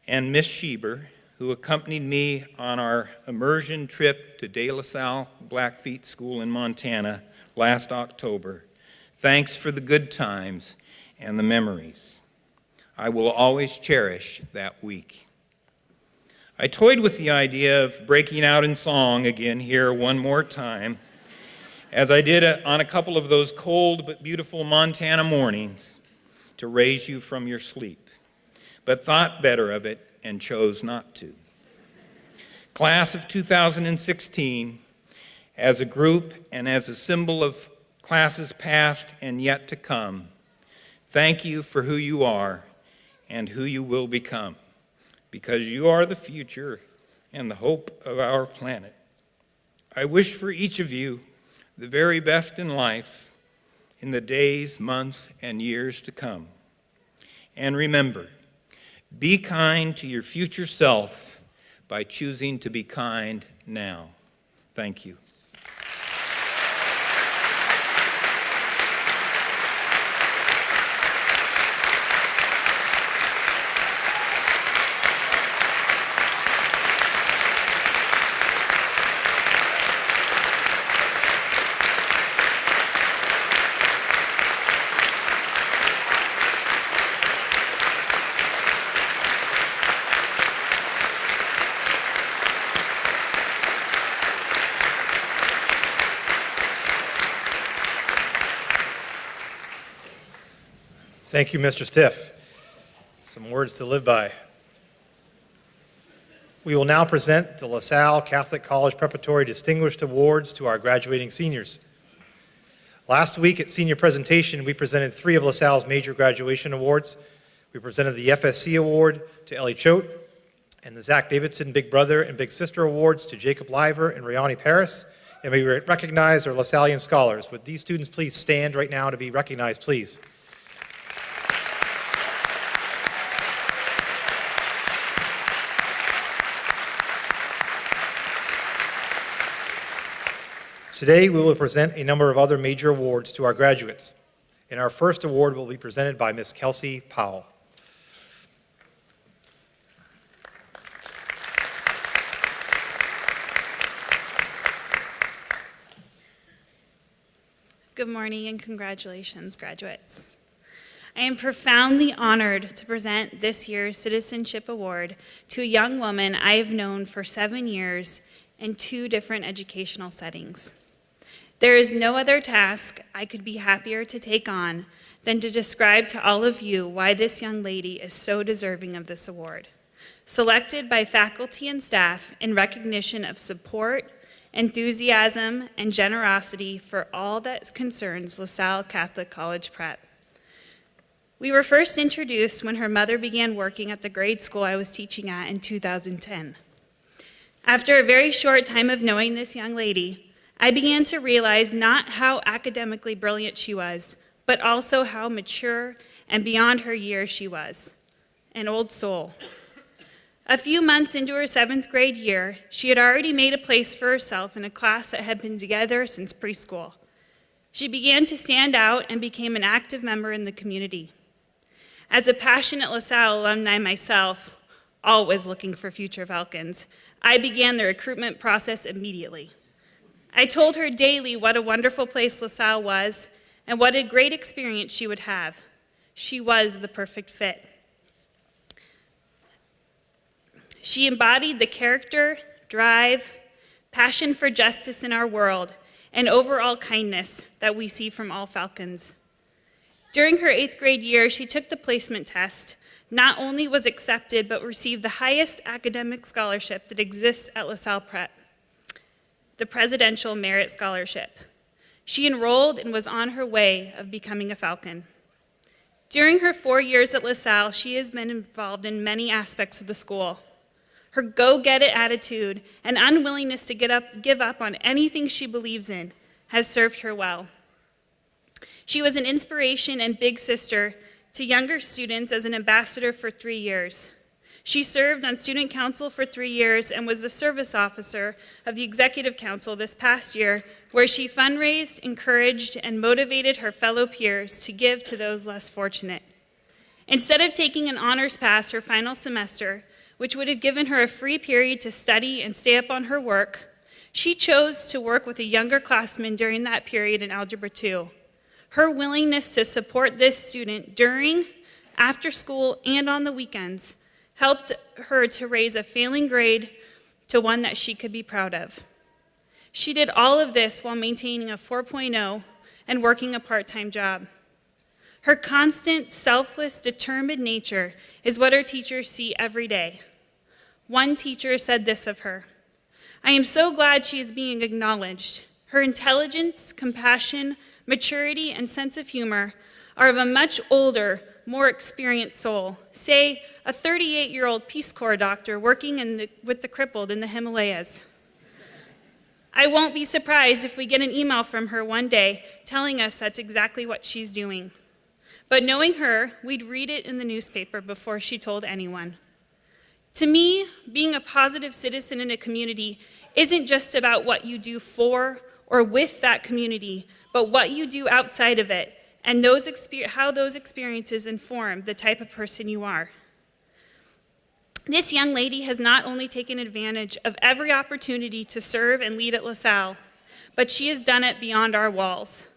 and Miss Schieber who accompanied me on our immersion trip to De La Salle Blackfeet School in Montana last October, thanks for the good times and the memories. I will always cherish that week. I toyed with the idea of breaking out in song again here one more time, as I did on a couple of those cold but beautiful Montana mornings to raise you from your sleep, but thought better of it and chose not to. Class of 2016, as a group and as a symbol of classes past and yet to come, thank you for who you are and who you will become, because you are the future and the hope of our planet. I wish for each of you the very best in life in the days, months, and years to come. And remember, be kind to your future self by choosing to be kind now. Thank you. Thank you, Mr. Stiff. Some words to live by. We will now present the LaSalle Catholic College Preparatory Distinguished Awards to our graduating seniors. Last week at senior presentation, we presented 3 of LaSalle's major graduation awards. We presented the FSC Award to Ellie Choate and the Zach Davidson Big Brother and Big Sister Awards to Jacob Liver and Riani Paris. And we recognized our LaSallian scholars. Would these students please stand right now to be recognized, please? Today, we will present a number of other major awards to our graduates. And our first award will be presented by Ms. Kelsey Powell. Good morning and congratulations, graduates. I am profoundly honored to present this year's Citizenship Award to a young woman I have known for 7 years in 2 different educational settings. There is no other task I could be happier to take on than to describe to all of you why this young lady is so deserving of this award. Selected by faculty and staff in recognition of support, enthusiasm, and generosity for all that concerns LaSalle Catholic College Prep. We were first introduced when her mother began working at the grade school I was teaching at in 2010. After a very short time of knowing this young lady, I began to realize not how academically brilliant she was, but also how mature and beyond her years she was. An old soul. A few months into her 7th grade year, she had already made a place for herself in a class that had been together since preschool. She began to stand out and became an active member in the community. As a passionate LaSalle alumni myself, always looking for future Falcons, I began the recruitment process immediately. I told her daily what a wonderful place LaSalle was and what a great experience she would have. She was the perfect fit. She embodied the character, drive, passion for justice in our world, and overall kindness that we see from all Falcons. During her 8th grade year, she took the placement test, not only was accepted, but received the highest academic scholarship that exists at LaSalle Prep, the Presidential Merit Scholarship. She enrolled and was on her way of becoming a Falcon. During her 4 years at LaSalle, she has been involved in many aspects of the school. Her go-get-it attitude and unwillingness to give up on anything she believes in has served her well. She was an inspiration and big sister to younger students as an ambassador for 3 years. She served on student council for 3 years and was the service officer of the executive council this past year, where she fundraised, encouraged, and motivated her fellow peers to give to those less fortunate. Instead of taking an honors pass her final semester, which would have given her a free period to study and stay up on her work, she chose to work with a younger classman during that period in Algebra 2. Her willingness to support this student during, after school, and on the weekends helped her to raise a failing grade to one that she could be proud of. She did all of this while maintaining a 4.0 and working a part-time job. Her constant, selfless, determined nature is what her teachers see every day. One teacher said this of her: "I am so glad she is being acknowledged. Her intelligence, compassion, maturity, and sense of humor are of a much older, more experienced soul, say a 38-year-old Peace Corps doctor working with the crippled in the Himalayas. I won't be surprised if we get an email from her one day telling us that's exactly what she's doing. But knowing her, we'd read it in the newspaper before she told anyone." To me, being a positive citizen in a community isn't just about what you do for or with that community, but what you do outside of it and how those experiences inform the type of person you are. This young lady has not only taken advantage of every opportunity to serve and lead at LaSalle, but she has done it beyond our walls.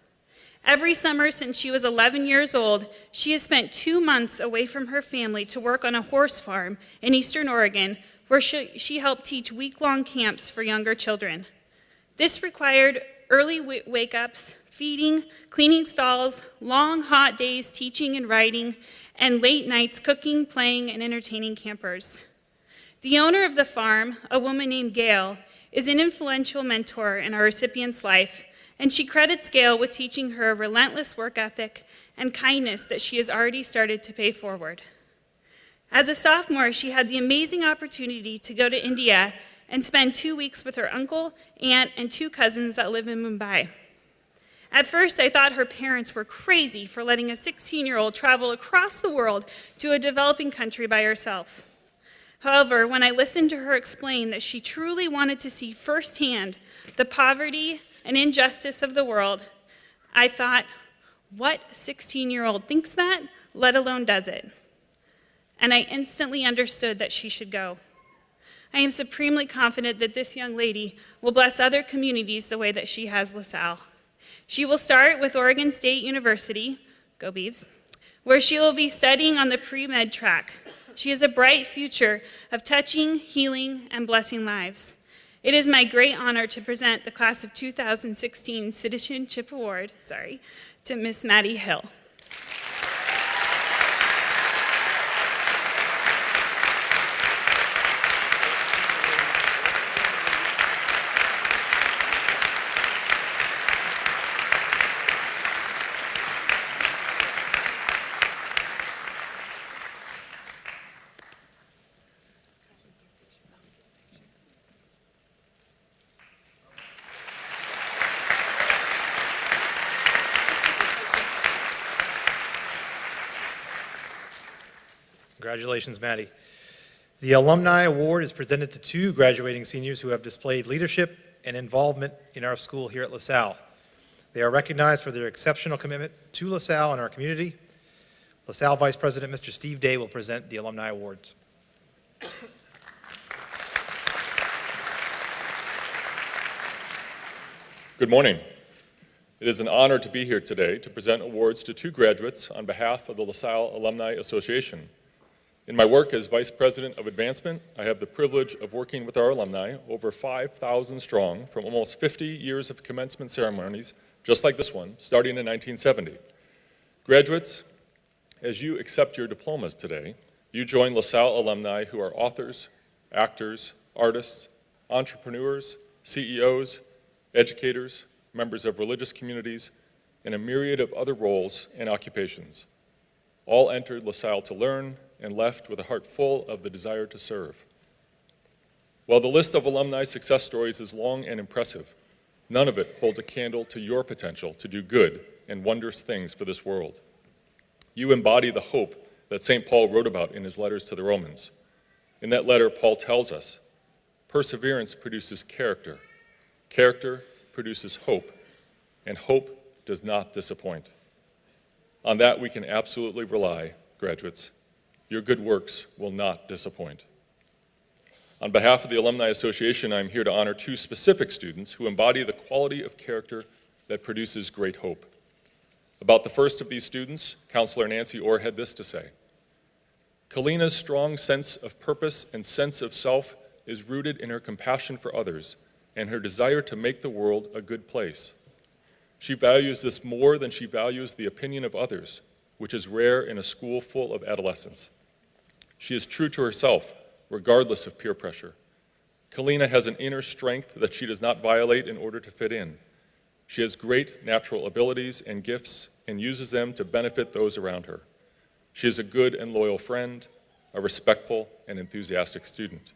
Every summer since she was 11 years old, she has spent 2 months away from her family to work on a horse farm in Eastern Oregon, where she helped teach week-long camps for younger children. This required early wake-ups, feeding, cleaning stalls, long hot days teaching and writing, and late nights cooking, playing, and entertaining campers. The owner of the farm, a woman named Gail, is an influential mentor in our recipient's life, and she credits Gail with teaching her a relentless work ethic and kindness that she has already started to pay forward. As a sophomore, she had the amazing opportunity to go to India and spend 2 weeks with her uncle, aunt, and 2 cousins that live in Mumbai. At first, I thought her parents were crazy for letting a 16-year-old travel across the world to a developing country by herself. However, when I listened to her explain that she truly wanted to see firsthand the poverty and injustice of the world, I thought, what 16-year-old thinks that, let alone does it? And I instantly understood that she should go. I am supremely confident that this young lady will bless other communities the way that she has LaSalle. She will start with Oregon State University, go Beavs, where she will be studying on the pre-med track. She has a bright future of touching, healing, and blessing lives. It is my great honor to present the Class of 2016 Citizenship Award, to Miss Maddie Hill. Congratulations, Maddie. The Alumni Award is presented to 2 graduating seniors who have displayed leadership and involvement in our school here at LaSalle. They are recognized for their exceptional commitment to LaSalle and our community. LaSalle Vice President Mr. Steve Day will present the Alumni Awards. Good morning. It is an honor to be here today to present awards to 2 graduates on behalf of the LaSalle Alumni Association. In my work as Vice President of Advancement, I have the privilege of working with our alumni, over 5,000 strong, from almost 50 years of commencement ceremonies, just like this one, starting in 1970. Graduates, as you accept your diplomas today, you join LaSalle alumni who are authors, actors, artists, entrepreneurs, CEOs, educators, members of religious communities, and a myriad of other roles and occupations. All entered LaSalle to learn and left with a heart full of the desire to serve. While the list of alumni success stories is long and impressive, none of it holds a candle to your potential to do good and wondrous things for this world. You embody the hope that St. Paul wrote about in his letters to the Romans. In that letter, Paul tells us, perseverance produces character, character produces hope, and hope does not disappoint. On that we can absolutely rely, graduates. Your good works will not disappoint. On behalf of the Alumni Association, I'm here to honor 2 specific students who embody the quality of character that produces great hope. About the first of these students, Counselor Nancy Orr had this to say: Kalina's strong sense of purpose and sense of self is rooted in her compassion for others and her desire to make the world a good place. She values this more than she values the opinion of others, which is rare in a school full of adolescents. She is true to herself, regardless of peer pressure. Kalina has an inner strength that she does not violate in order to fit in. She has great natural abilities and gifts and uses them to benefit those around her. She is a good and loyal friend, a respectful and enthusiastic student.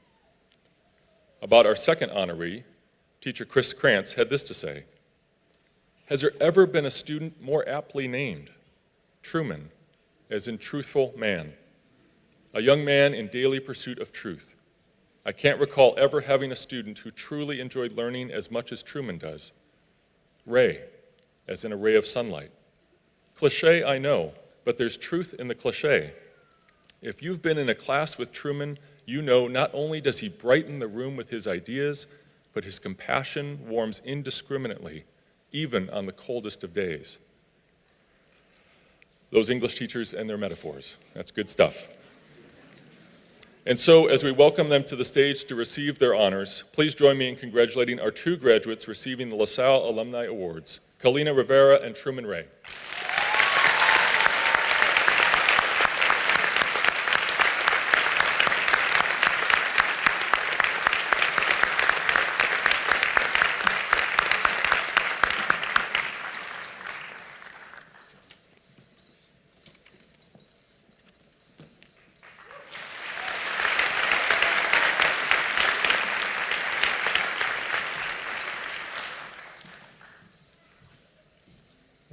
About our second honoree, teacher Chris Krantz had this to say: Has there ever been a student more aptly named? Truman, as in truthful man. A young man in daily pursuit of truth. I can't recall ever having a student who truly enjoyed learning as much as Truman does. Ray, as in a ray of sunlight. Cliché, I know, but there's truth in the cliché. If you've been in a class with Truman, you know not only does he brighten the room with his ideas, but his compassion warms indiscriminately, even on the coldest of days. Those English teachers and their metaphors, that's good stuff. And so, as we welcome them to the stage to receive their honors, please join me in congratulating our 2 graduates receiving the LaSalle Alumni Awards, Kalina Rivera and Truman Ray.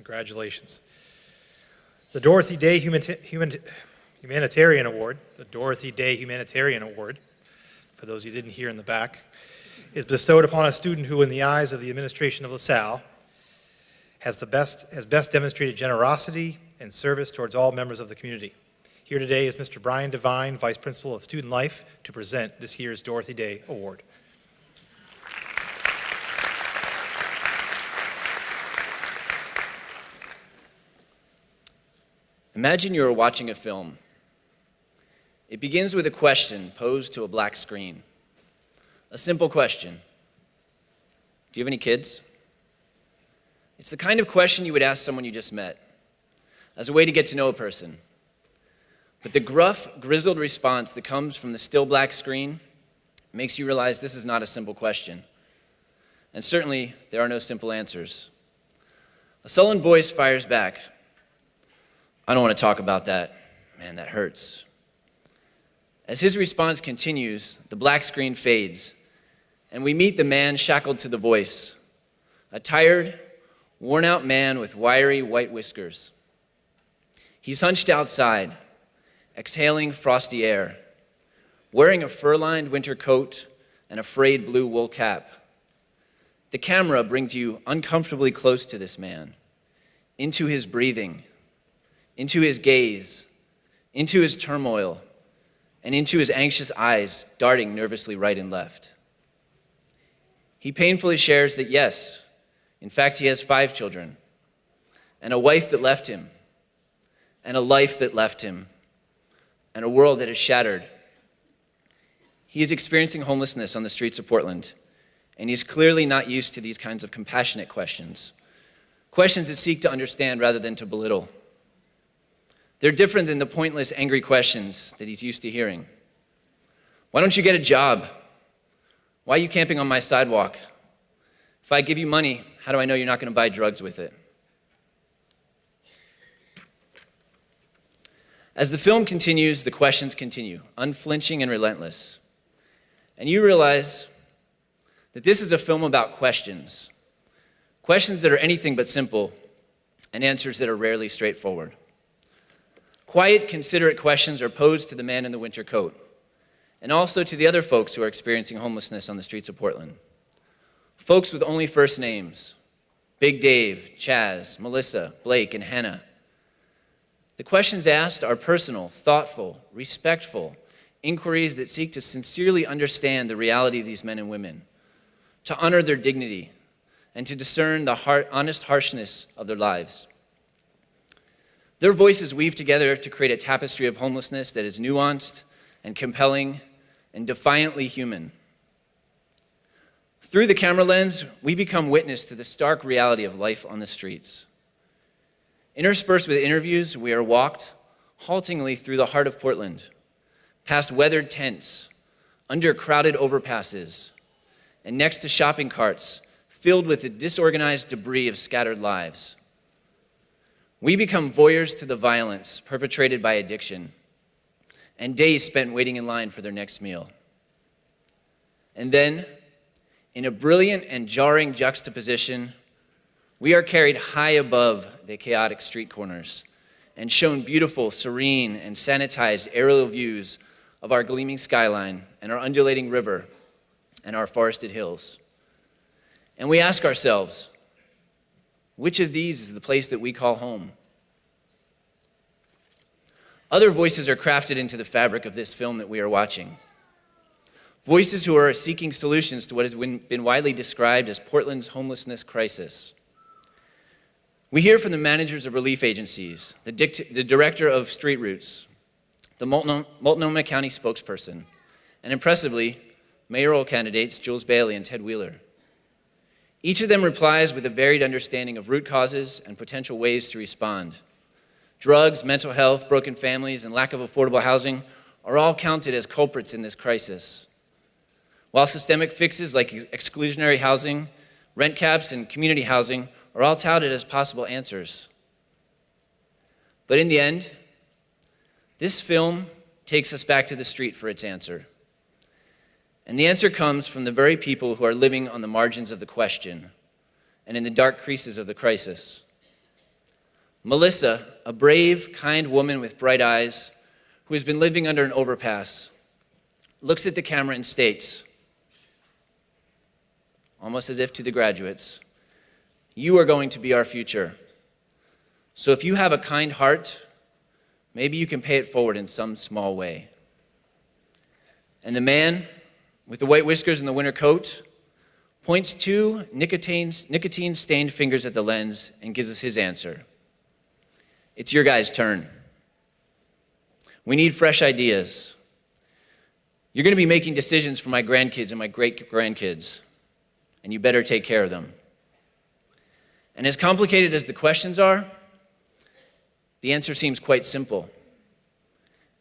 Congratulations. The Dorothy Day Humanitarian Award, the Dorothy Day Humanitarian Award, for those you didn't hear in the back, is bestowed upon a student who, in the eyes of the administration of LaSalle, has best demonstrated generosity and service towards all members of the community. Here today is Mr. Brian Devine, Vice Principal of Student Life, to present this year's Dorothy Day Award. Imagine you are watching a film. It begins with a question posed to a black screen. A simple question. Do you have any kids? It's the kind of question you would ask someone you just met, as a way to get to know a person. But the gruff, grizzled response that comes from the still black screen makes you realize this is not a simple question. And certainly, there are no simple answers. A sullen voice fires back. I don't want to talk about that. Man, that hurts. As his response continues, the black screen fades, and we meet the man shackled to the voice, a tired, worn-out man with wiry white whiskers. He's hunched outside, exhaling frosty air, wearing a fur-lined winter coat and a frayed blue wool cap. The camera brings you uncomfortably close to this man, into his breathing, into his gaze, into his turmoil, and into his anxious eyes darting nervously right and left. He painfully shares that yes, in fact, he has 5 children, and a wife that left him, and a life that left him, and a world that is shattered. He is experiencing homelessness on the streets of Portland, and he's clearly not used to these kinds of compassionate questions, questions that seek to understand rather than to belittle. They're different than the pointless, angry questions that he's used to hearing. Why don't you get a job? Why are you camping on my sidewalk? If I give you money, how do I know you're not going to buy drugs with it? As the film continues, the questions continue, unflinching and relentless. And you realize that this is a film about questions. Questions that are anything but simple, and answers that are rarely straightforward. Quiet, considerate questions are posed to the man in the winter coat, and also to the other folks who are experiencing homelessness on the streets of Portland. Folks with only first names, Big Dave, Chaz, Melissa, Blake, and Hannah. The questions asked are personal, thoughtful, respectful, inquiries that seek to sincerely understand the reality of these men and women, to honor their dignity, and to discern the honest harshness of their lives. Their voices weave together to create a tapestry of homelessness that is nuanced and compelling and defiantly human. Through the camera lens, we become witness to the stark reality of life on the streets. Interspersed with interviews, we are walked haltingly through the heart of Portland, past weathered tents, under crowded overpasses, and next to shopping carts filled with the disorganized debris of scattered lives. We become voyeurs to the violence perpetrated by addiction and days spent waiting in line for their next meal. And then, in a brilliant and jarring juxtaposition, we are carried high above the chaotic street corners and shown beautiful, serene, and sanitized aerial views of our gleaming skyline and our undulating river and our forested hills. And we ask ourselves, which of these is the place that we call home? Other voices are crafted into the fabric of this film that we are watching. Voices who are seeking solutions to what has been widely described as Portland's homelessness crisis. We hear from the managers of relief agencies, the director of Street Routes, the Multnomah County spokesperson, and impressively, mayoral candidates Jules Bailey and Ted Wheeler. Each of them replies with a varied understanding of root causes and potential ways to respond. Drugs, mental health, broken families, and lack of affordable housing are all counted as culprits in this crisis. While systemic fixes like exclusionary housing, rent caps, and community housing are all touted as possible answers. But in the end, this film takes us back to the street for its answer. And the answer comes from the very people who are living on the margins of the question and in the dark creases of the crisis. Melissa, a brave, kind woman with bright eyes who has been living under an overpass, looks at the camera and states, almost as if to the graduates, "You are going to be our future. So if you have a kind heart, maybe you can pay it forward in some small way." And the man with the white whiskers and the winter coat points 2 nicotine-stained fingers at the lens and gives us his answer. It's your guys' turn. We need fresh ideas. You're going to be making decisions for my grandkids and my great-grandkids, and you better take care of them. And as complicated as the questions are, the answer seems quite simple.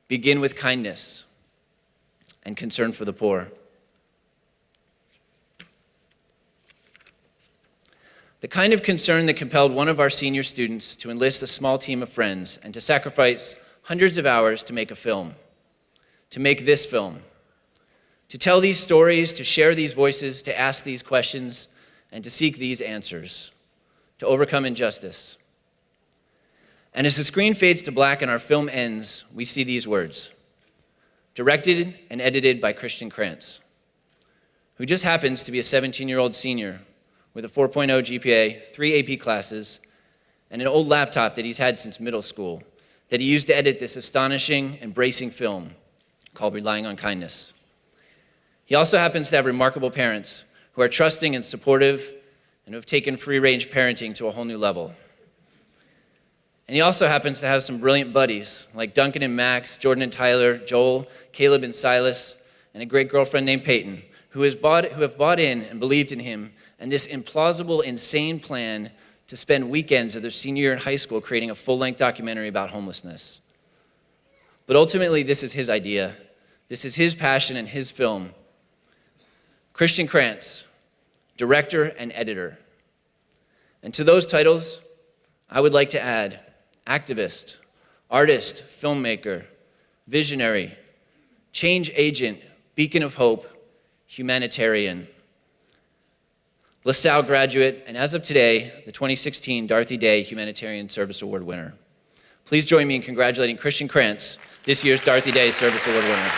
Begin with kindness and concern for the poor. The kind of concern that compelled one of our senior students to enlist a small team of friends and to sacrifice hundreds of hours to make a film, to make this film, to tell these stories, to share these voices, to ask these questions, and to seek these answers, to overcome injustice. And as the screen fades to black and our film ends, we see these words: directed and edited by Christian Krantz, who just happens to be a 17-year-old senior with a 4.0 GPA, 3 AP classes, and an old laptop that he's had since middle school that he used to edit this astonishing and bracing film called Relying on Kindness. He also happens to have remarkable parents who are trusting and supportive and who have taken free-range parenting to a whole new level. And he also happens to have some brilliant buddies like Duncan and Max, Jordan and Tyler, Joel, Caleb and Silas, and a great girlfriend named Peyton, who have bought in and believed in him and this implausible, insane plan to spend weekends of their senior year in high school creating a full-length documentary about homelessness. But ultimately, this is his idea. This is his passion and his film. Christian Krantz, director and editor. And to those titles, I would like to add activist, artist, filmmaker, visionary, change agent, beacon of hope, humanitarian. LaSalle graduate, and as of today, the 2016 Dorothy Day Humanitarian Service Award winner. Please join me in congratulating Christian Krantz, this year's Dorothy Day Service Award winner.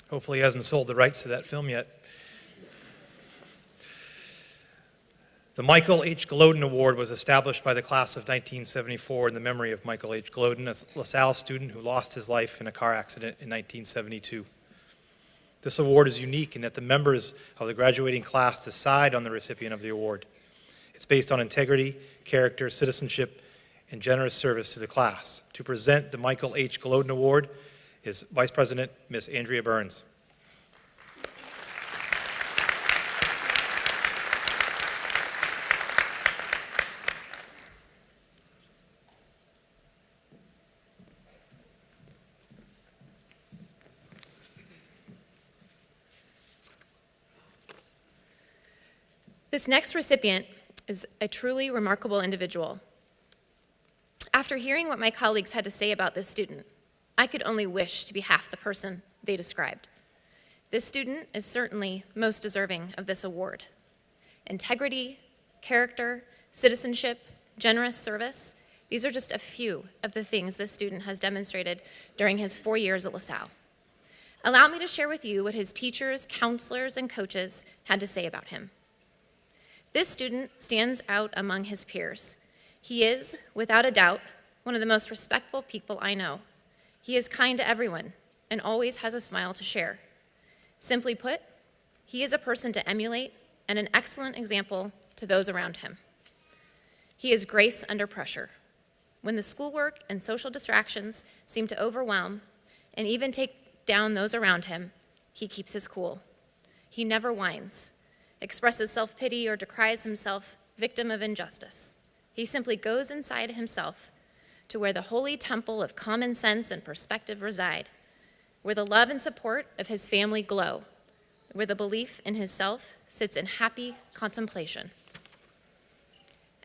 Hopefully he hasn't sold the rights to that film yet. The Michael H. Gloden Award was established by the class of 1974 in the memory of Michael H. Gloden, a LaSalle student who lost his life in a car accident in 1972. This award is unique in that the members of the graduating class decide on the recipient of the award. It's based on integrity, character, citizenship, and generous service to the class. To present the Michael H. Gloden Award is Vice President Ms. Andrea Burns. This next recipient is a truly remarkable individual. After hearing what my colleagues had to say about this student, I could only wish to be half the person they described. This student is certainly most deserving of this award. Integrity, character, citizenship, generous service, these are just a few of the things this student has demonstrated during his 4 years at LaSalle. Allow me to share with you what his teachers, counselors, and coaches had to say about him. This student stands out among his peers. He is, without a doubt, one of the most respectful people I know. He is kind to everyone and always has a smile to share. Simply put, he is a person to emulate and an excellent example to those around him. He is grace under pressure. When the schoolwork and social distractions seem to overwhelm and even take down those around him, he keeps his cool. He never whines, expresses self-pity, or decries himself victim of injustice. He simply goes inside himself to where the holy temple of common sense and perspective reside, where the love and support of his family glow, where the belief in his self sits in happy contemplation.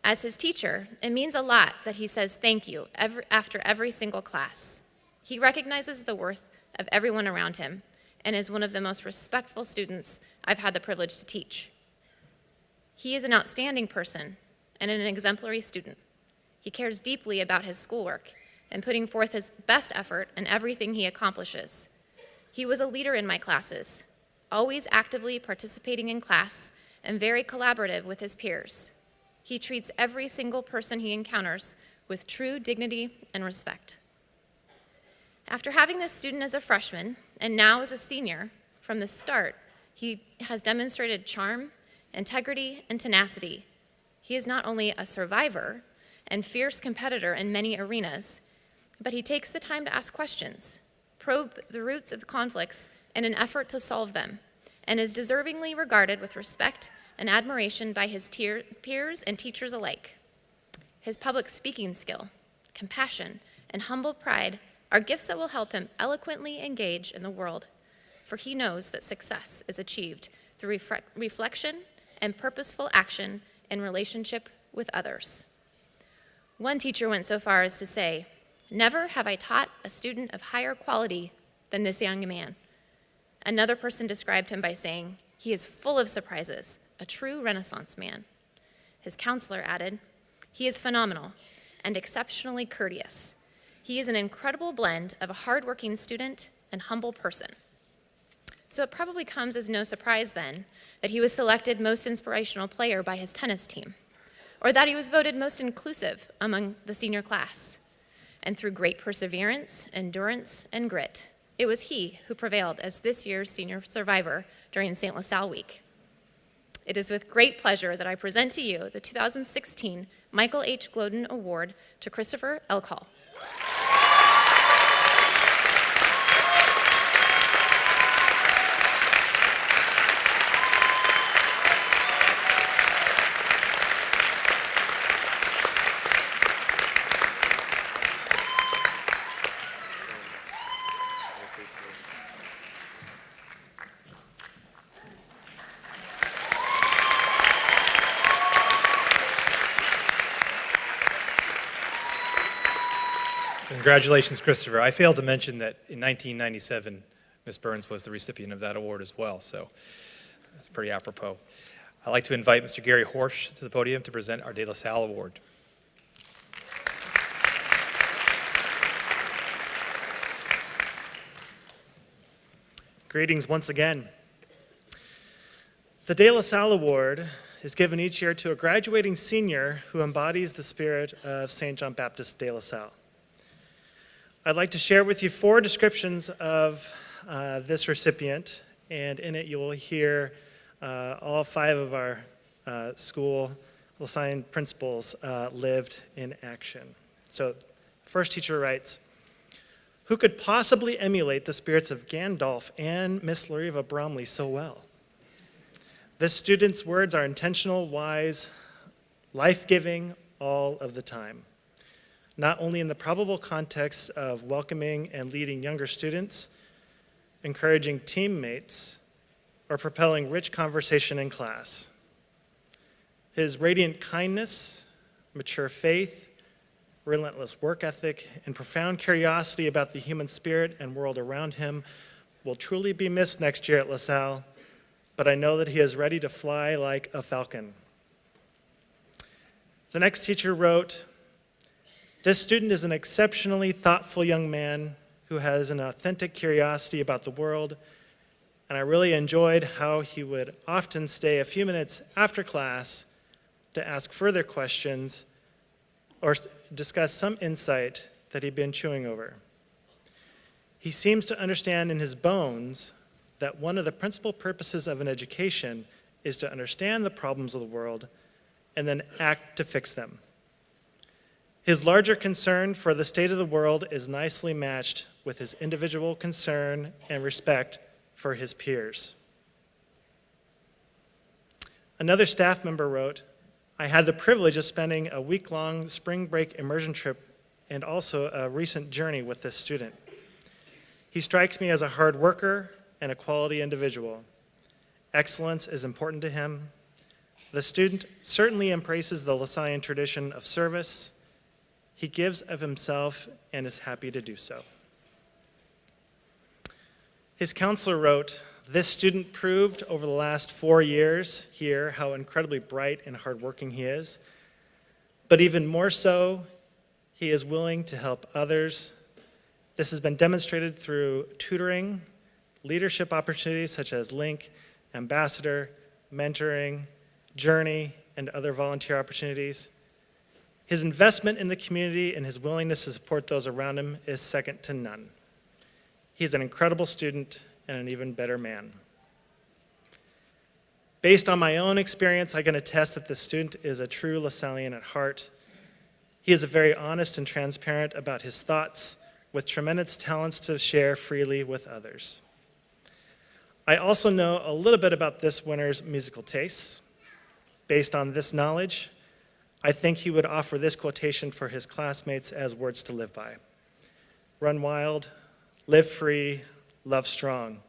As his teacher, it means a lot that he says thank you after every single class. He recognizes the worth of everyone around him and is one of the most respectful students I've had the privilege to teach. He is an outstanding person and an exemplary student. He cares deeply about his schoolwork and putting forth his best effort in everything he accomplishes. He was a leader in my classes, always actively participating in class and very collaborative with his peers. He treats every single person he encounters with true dignity and respect. After having this student as a freshman and now as a senior, from the start, he has demonstrated charm, integrity, and tenacity. He is not only a survivor and fierce competitor in many arenas, but he takes the time to ask questions, probe the roots of the conflicts in an effort to solve them, and is deservingly regarded with respect and admiration by his peers and teachers alike. His public speaking skill, compassion, and humble pride are gifts that will help him eloquently engage in the world. for he knows that success is achieved through reflection and purposeful action in relationship with others. One teacher went so far as to say, "Never have I taught a student of higher quality than this young man." Another person described him by saying, "He is full of surprises, a true Renaissance man." His counselor added, "He is phenomenal and exceptionally courteous. He is an incredible blend of a hardworking student and humble person." So it probably comes as no surprise then that he was selected most inspirational player by his tennis team, or that he was voted most inclusive among the senior class. And through great perseverance, endurance, and grit, it was he who prevailed as this year's senior survivor during St. LaSalle Week. It is with great pleasure that I present to you the 2016 Michael H. Gloden Award to Christopher Elcall. Congratulations, Christopher. I failed to mention that in 1997, Ms. Burns was the recipient of that award as well, so that's pretty apropos. I'd like to invite Mr. Gary Horsch to the podium to present our De La Salle Award. Greetings once again. The De La Salle Award is given each year to a graduating senior who embodies the spirit of St. John Baptist de La Salle. I'd like to share with you 4 descriptions of this recipient, and in it you will hear all 5 of our school assigned principals lived in action. So, first teacher writes, "Who could possibly emulate the spirits of Gandalf and Miss Lariva Bromley so well? This student's words are intentional, wise, life-giving all of the time. Not only in the probable context of welcoming and leading younger students, encouraging teammates, or propelling rich conversation in class. His radiant kindness, mature faith, relentless work ethic, and profound curiosity about the human spirit and world around him will truly be missed next year at LaSalle, but I know that he is ready to fly like a falcon." The next teacher wrote, "This student is an exceptionally thoughtful young man who has an authentic curiosity about the world, and I really enjoyed how he would often stay a few minutes after class to ask further questions or discuss some insight that he'd been chewing over. He seems to understand in his bones that one of the principal purposes of an education is to understand the problems of the world and then act to fix them. His larger concern for the state of the world is nicely matched with his individual concern and respect for his peers." Another staff member wrote, "I had the privilege of spending a week-long spring break immersion trip and also a recent journey with this student. He strikes me as a hard worker and a quality individual. Excellence is important to him. The student certainly embraces the LaSallian tradition of service. He gives of himself and is happy to do so." His counselor wrote, "This student proved over the last 4 years here how incredibly bright and hardworking he is, but even more so, he is willing to help others. This has been demonstrated through tutoring, leadership opportunities such as Link, Ambassador, mentoring, Journey, and other volunteer opportunities. His investment in the community and his willingness to support those around him is second to none. He's an incredible student and an even better man. Based on my own experience, I can attest that this student is a true LaSallian at heart. He is very honest and transparent about his thoughts, with tremendous talents to share freely with others. I also know a little bit about this winner's musical tastes. Based on this knowledge, I think he would offer this quotation for his classmates as words to live by. Run wild, live free, love strong.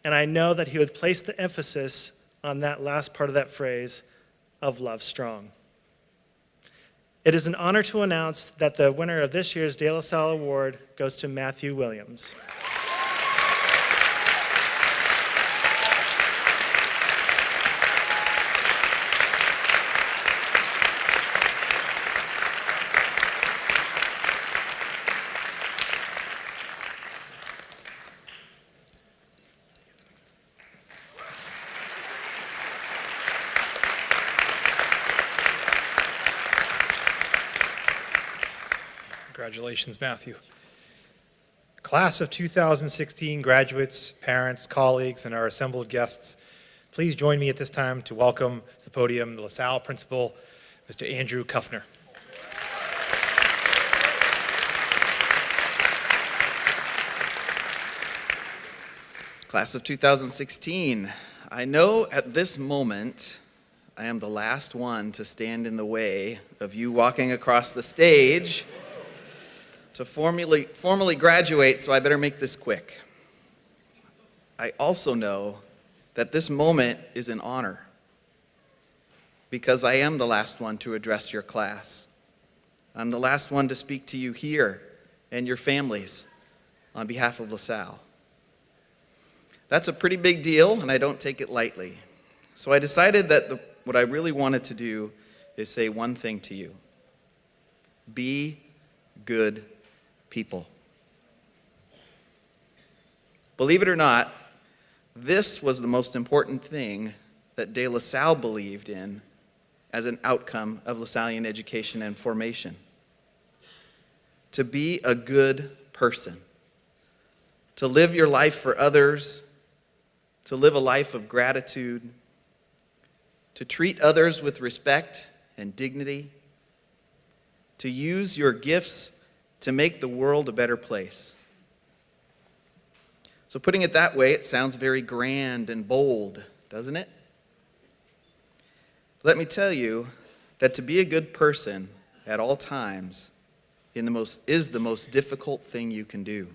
and I know that he would place the emphasis on that last part of that phrase of love strong. It is an honor to announce that the winner of this year's De La Salle Award goes to Matthew Williams. Congratulations, Matthew. Class of 2016 graduates, parents, colleagues, and our assembled guests, please join me at this time to welcome to the podium the LaSalle principal, Mr. Andrew Kuffner. Class of 2016, I know at this moment I am the last one to stand in the way of you walking across the stage to formally graduate, so I better make this quick. I also know that this moment is an honor because I am the last one to address your class. I'm the last one to speak to you here and your families on behalf of LaSalle. That's a pretty big deal, and I don't take it lightly. So I decided that what I really wanted to do is say one thing to you. Be good people. Believe it or not, this was the most important thing that De La Salle believed in as an outcome of LaSallian education and formation. To be a good person, to live your life for others, to live a life of gratitude, to treat others with respect and dignity, to use your gifts to make the world a better place. So putting it that way, it sounds very grand and bold, doesn't it? Let me tell you that to be a good person at all times is the most difficult thing you can do.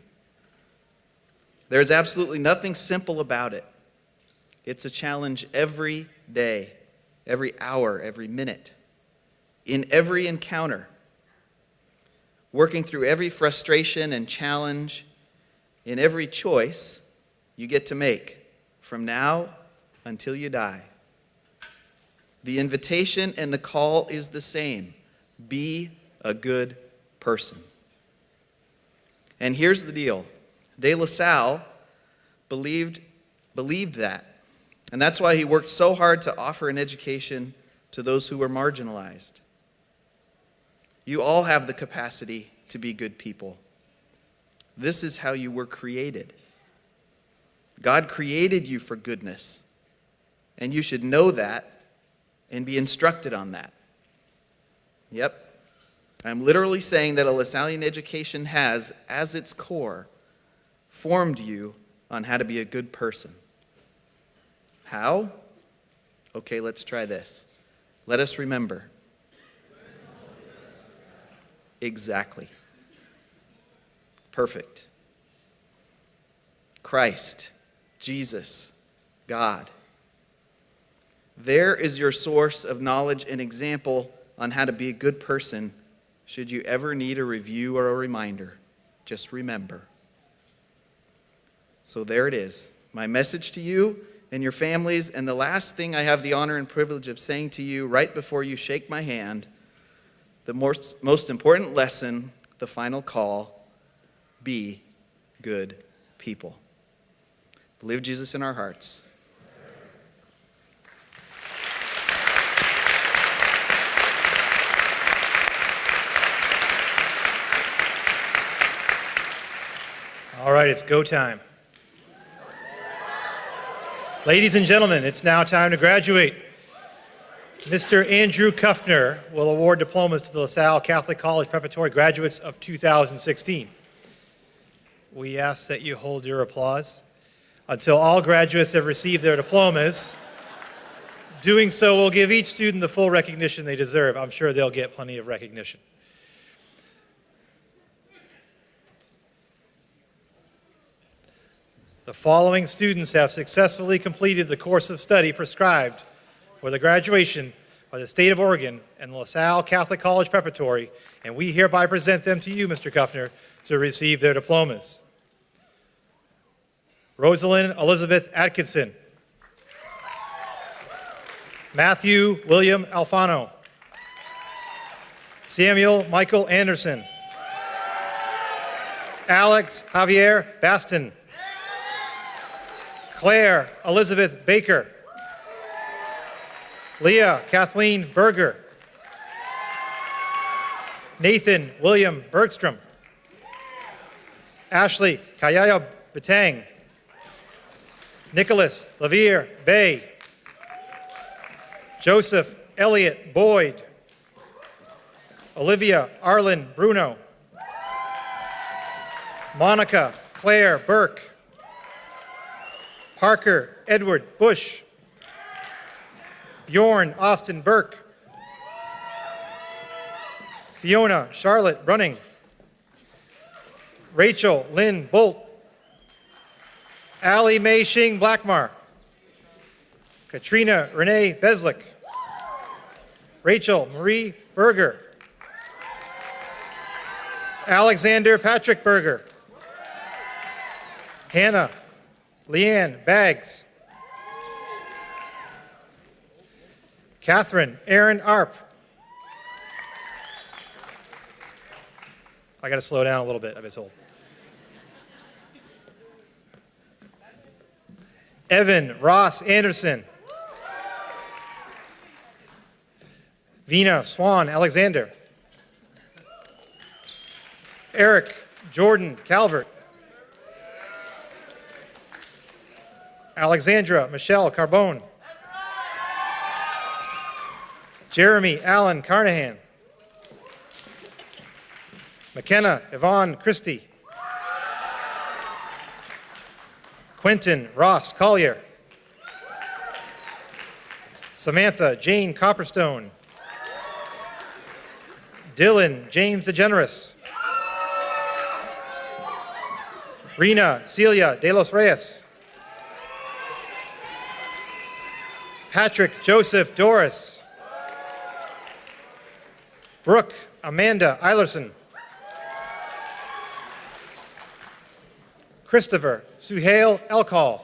There's absolutely nothing simple about it. It's a challenge every day, every hour, every minute, in every encounter, working through every frustration and challenge, in every choice you get to make from now until you die. The invitation and the call is the same. Be a good person. And here's the deal. De La Salle believed that. And that's why he worked so hard to offer an education to those who were marginalized. You all have the capacity to be good people. This is how you were created. God created you for goodness, and you should know that and be instructed on that. Yep, I'm literally saying that a LaSallian education has, as its core, formed you on how to be a good person. How? Okay, let's try this. Let us remember. Exactly. Perfect. Christ, Jesus, God. There is your source of knowledge and example on how to be a good person should you ever need a review or a reminder. Just remember. So there it is. My message to you and your families, and the last thing I have the honor and privilege of saying to you right before you shake my hand, the most important lesson, the final call, be good people. Believe Jesus in our hearts. All right, it's go time. Ladies and gentlemen, it's now time to graduate. Mr. Andrew Kuffner will award diplomas to the LaSalle Catholic College Preparatory graduates of 2016. We ask that you hold your applause until all graduates have received their diplomas. Doing so will give each student the full recognition they deserve. I'm sure they'll get plenty of recognition. The following students have successfully completed the course of study prescribed for the graduation by the state of Oregon and LaSalle Catholic College Preparatory, and we hereby present them to you, Mr. Kuffner, to receive their diplomas. Rosalind Elizabeth Atkinson. Matthew William Alfano. Samuel Michael Anderson. Alex Javier Baston. Claire Elizabeth Baker. Leah Kathleen Berger. Nathan William Bergstrom. Ashley Kayaya Batang. Nicholas Lavier Bay. Joseph Elliott Boyd. Olivia Arlen Bruno. Monica Claire Burke. Parker Edward Bush. Bjorn Austin Burke. Fiona Charlotte Brunning. Rachel Lynn Bolt. Allie Mae Shing Blackmar. Katrina Renee Beslick. Rachel Marie Berger. Alexander Patrick Berger. Hannah Leanne Baggs. Catherine Aaron Arp. I got to slow down a little bit, I've been told. Evan Ross Anderson. Vina Swan Alexander. Eric Jordan Calvert. Alexandra Michelle Carbone. Jeremy Allen Carnahan. McKenna Yvonne Christie. Quentin Ross Collier. Samantha Jane Copperstone. Dylan James DeGeneres. Rena Celia De Los Reyes. Patrick Joseph Doris. Brooke Amanda Eilerson. Christopher Suhail Elkall.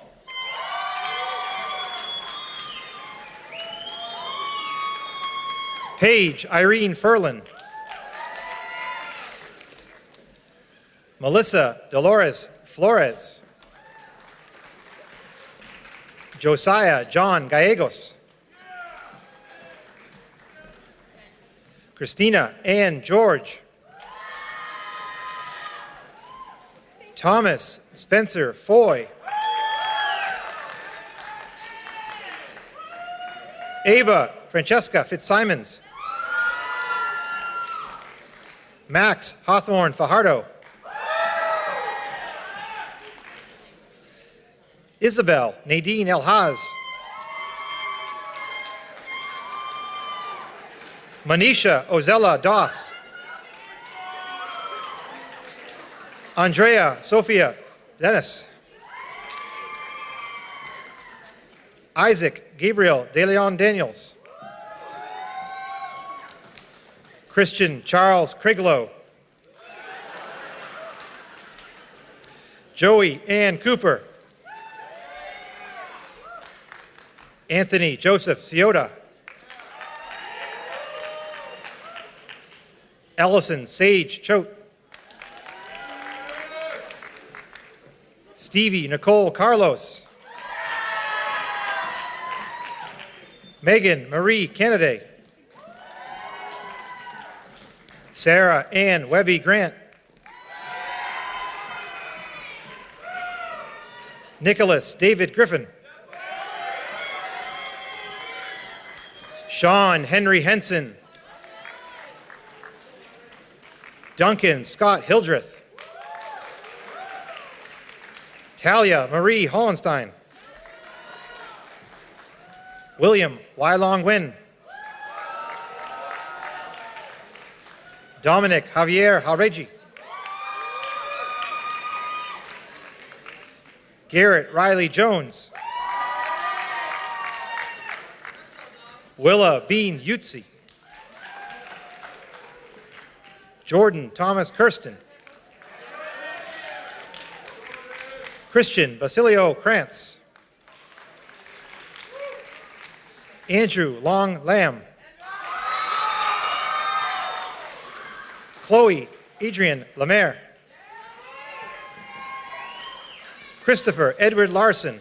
Paige Irene Furlan. Melissa Dolores Flores. Josiah John Gallegos. Christina Ann George. Thomas Spencer Foy. Ava Francesca Fitzsimons. Max Hawthorne Fajardo. Isabel Nadine Elhaz. Manisha Ozella Doss. Andrea Sophia Dennis. Isaac Gabriel De Leon Daniels. Christian Charles Criglow. Joey Ann Cooper. Anthony Joseph Ciota. Ellison Sage Choate. Stevie Nicole Carlos. Megan Marie Kennedy. Sarah Ann Webby Grant. Nicholas David Griffin. Sean Henry Henson. Duncan Scott Hildreth. Talia Marie Hollenstein. William Wylong Wynn. Dominic Javier Halreji. Garrett Riley Jones. Willa Bean Utsi. Jordan Thomas Kirsten. Christian Basilio Krantz. Andrew Long Lamb. Chloe Adrian Lemaire. Christopher Edward Larson.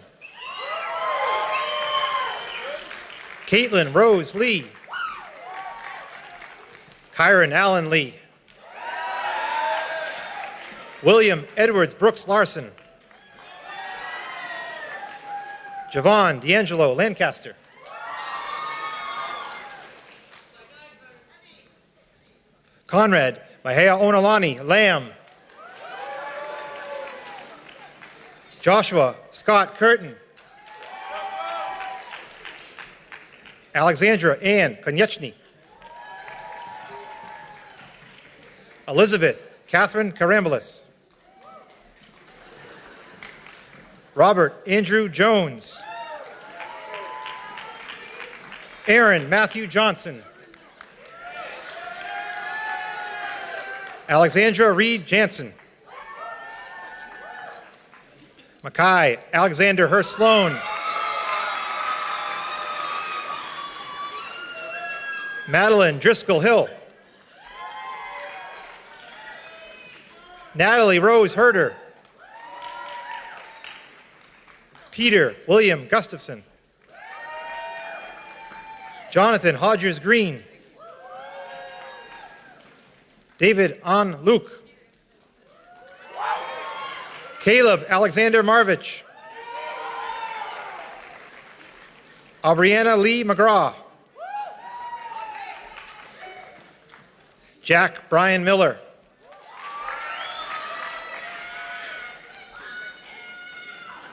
Caitlin Rose Lee. Kyron Allen Lee. William Edwards Brooks Larson. Javon D'Angelo Lancaster. Conrad Mahea Onalani Lamb. Joshua Scott Curtin. Alexandra Ann Konieczny. Elizabeth Catherine Karambalis. Robert Andrew Jones. Aaron Matthew Johnson. Alexandra Reed Jansen. Mackay Alexander Hurst Sloan. Madeline Driscoll Hill. Natalie Rose Herder. Peter William Gustafson. Jonathan Hodgers Green. David An Luke. Caleb Alexander Marvich. Aubriana Lee McGraw. Jack Brian Miller.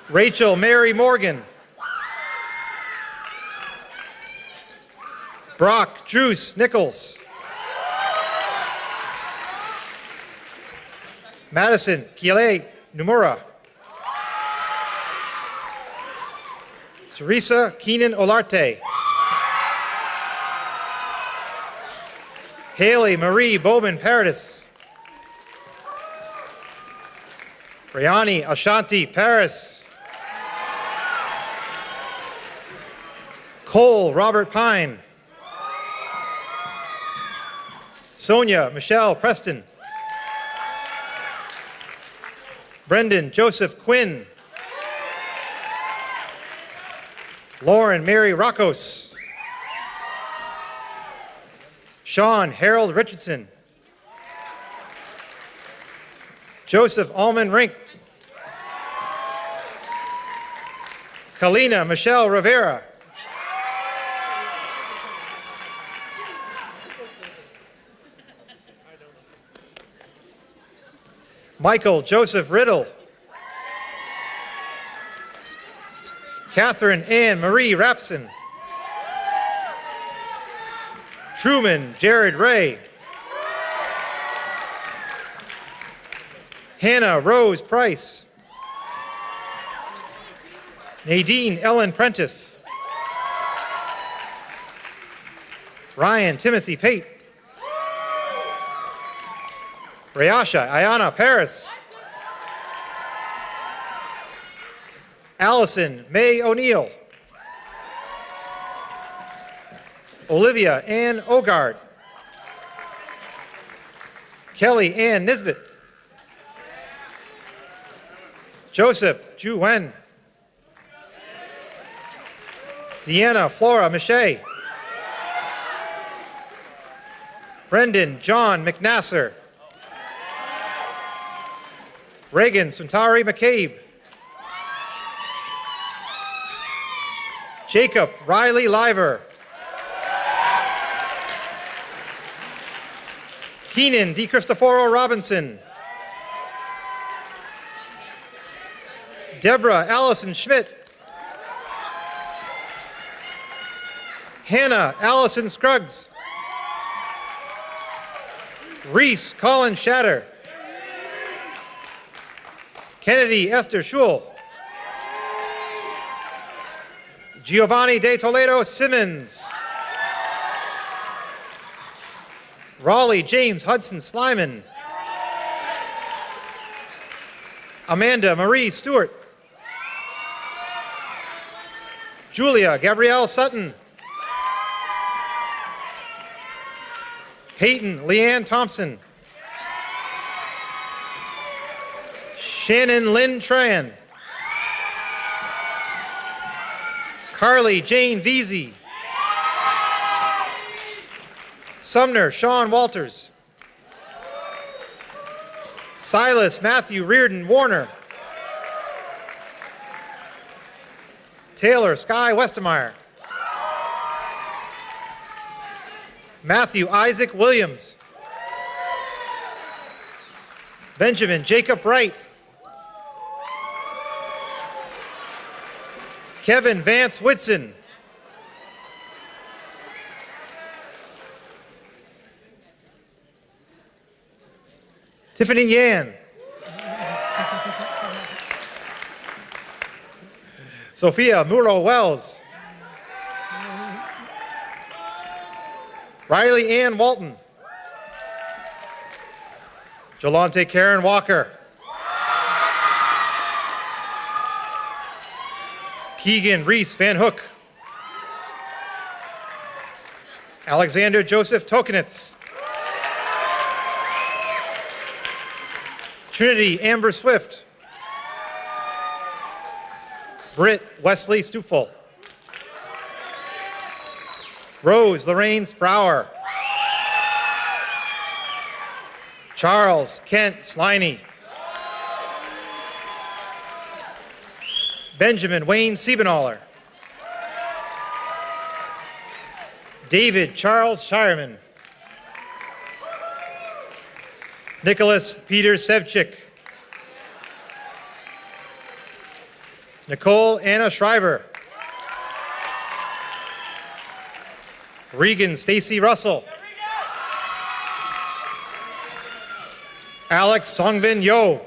Rachel Mary Morgan. Brock Druce Nichols. Madison Kiele Numura. Teresa Keenan Olarte. Haley Marie Bowman Paradis. Rayani Ashanti Paris. Cole Robert Pine. Sonia Michelle Preston. Brendan Joseph Quinn. Lauren Mary Rockos. Sean Harold Richardson. Joseph Allman Rink. Kalina Michelle Rivera. Michael Joseph Riddle. Catherine Ann Marie Rapson. Truman Jared Ray. Hannah Rose Price. Nadine Ellen Prentice. Ryan Timothy Pate. Rayasha Ayana Paris. Allison May O'Neill. Olivia Ann Ogard. Kelly Ann Nisbet. Joseph Ju Wen. Deanna Flora Miche. Brendan John McNasser. Reagan Suntari McCabe. Jacob Riley Liver. Keenan D. Cristoforo Robinson. Deborah Allison Schmidt. Hannah Allison Scruggs. Reese Colin Shatter. Kennedy Esther Schul. Giovanni de Toledo Simmons. Raleigh James Hudson Slyman. Amanda Marie Stewart. Julia Gabrielle Sutton. Peyton Leanne Thompson. Shannon Lynn Tran. Carly Jane Veazey. Sumner Sean Walters. Silas Matthew Reardon Warner. Taylor Sky Westemeyer. Matthew Isaac Williams. Benjamin Jacob Wright. Kevin Vance Whitson. Tiffany Yan. Sophia Muro Wells. Riley Ann Walton. Jolante Karen Walker. Keegan Reese Van Hook. Alexander Joseph Tokenitz. Trinity Amber Swift. Britt Wesley Stufel. Rose Lorraine Sprower. Charles Kent Sliney. Benjamin Wayne Siebenaller. David Charles Shireman. Nicholas Peter Sevchik. Nicole Anna Schreiber. Regan Stacy Russell. Alex Songvin Yo.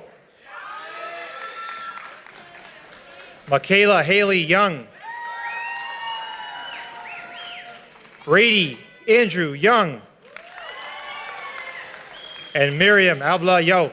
Michaela Haley Young. Brady Andrew Young. And Miriam Abla Yo.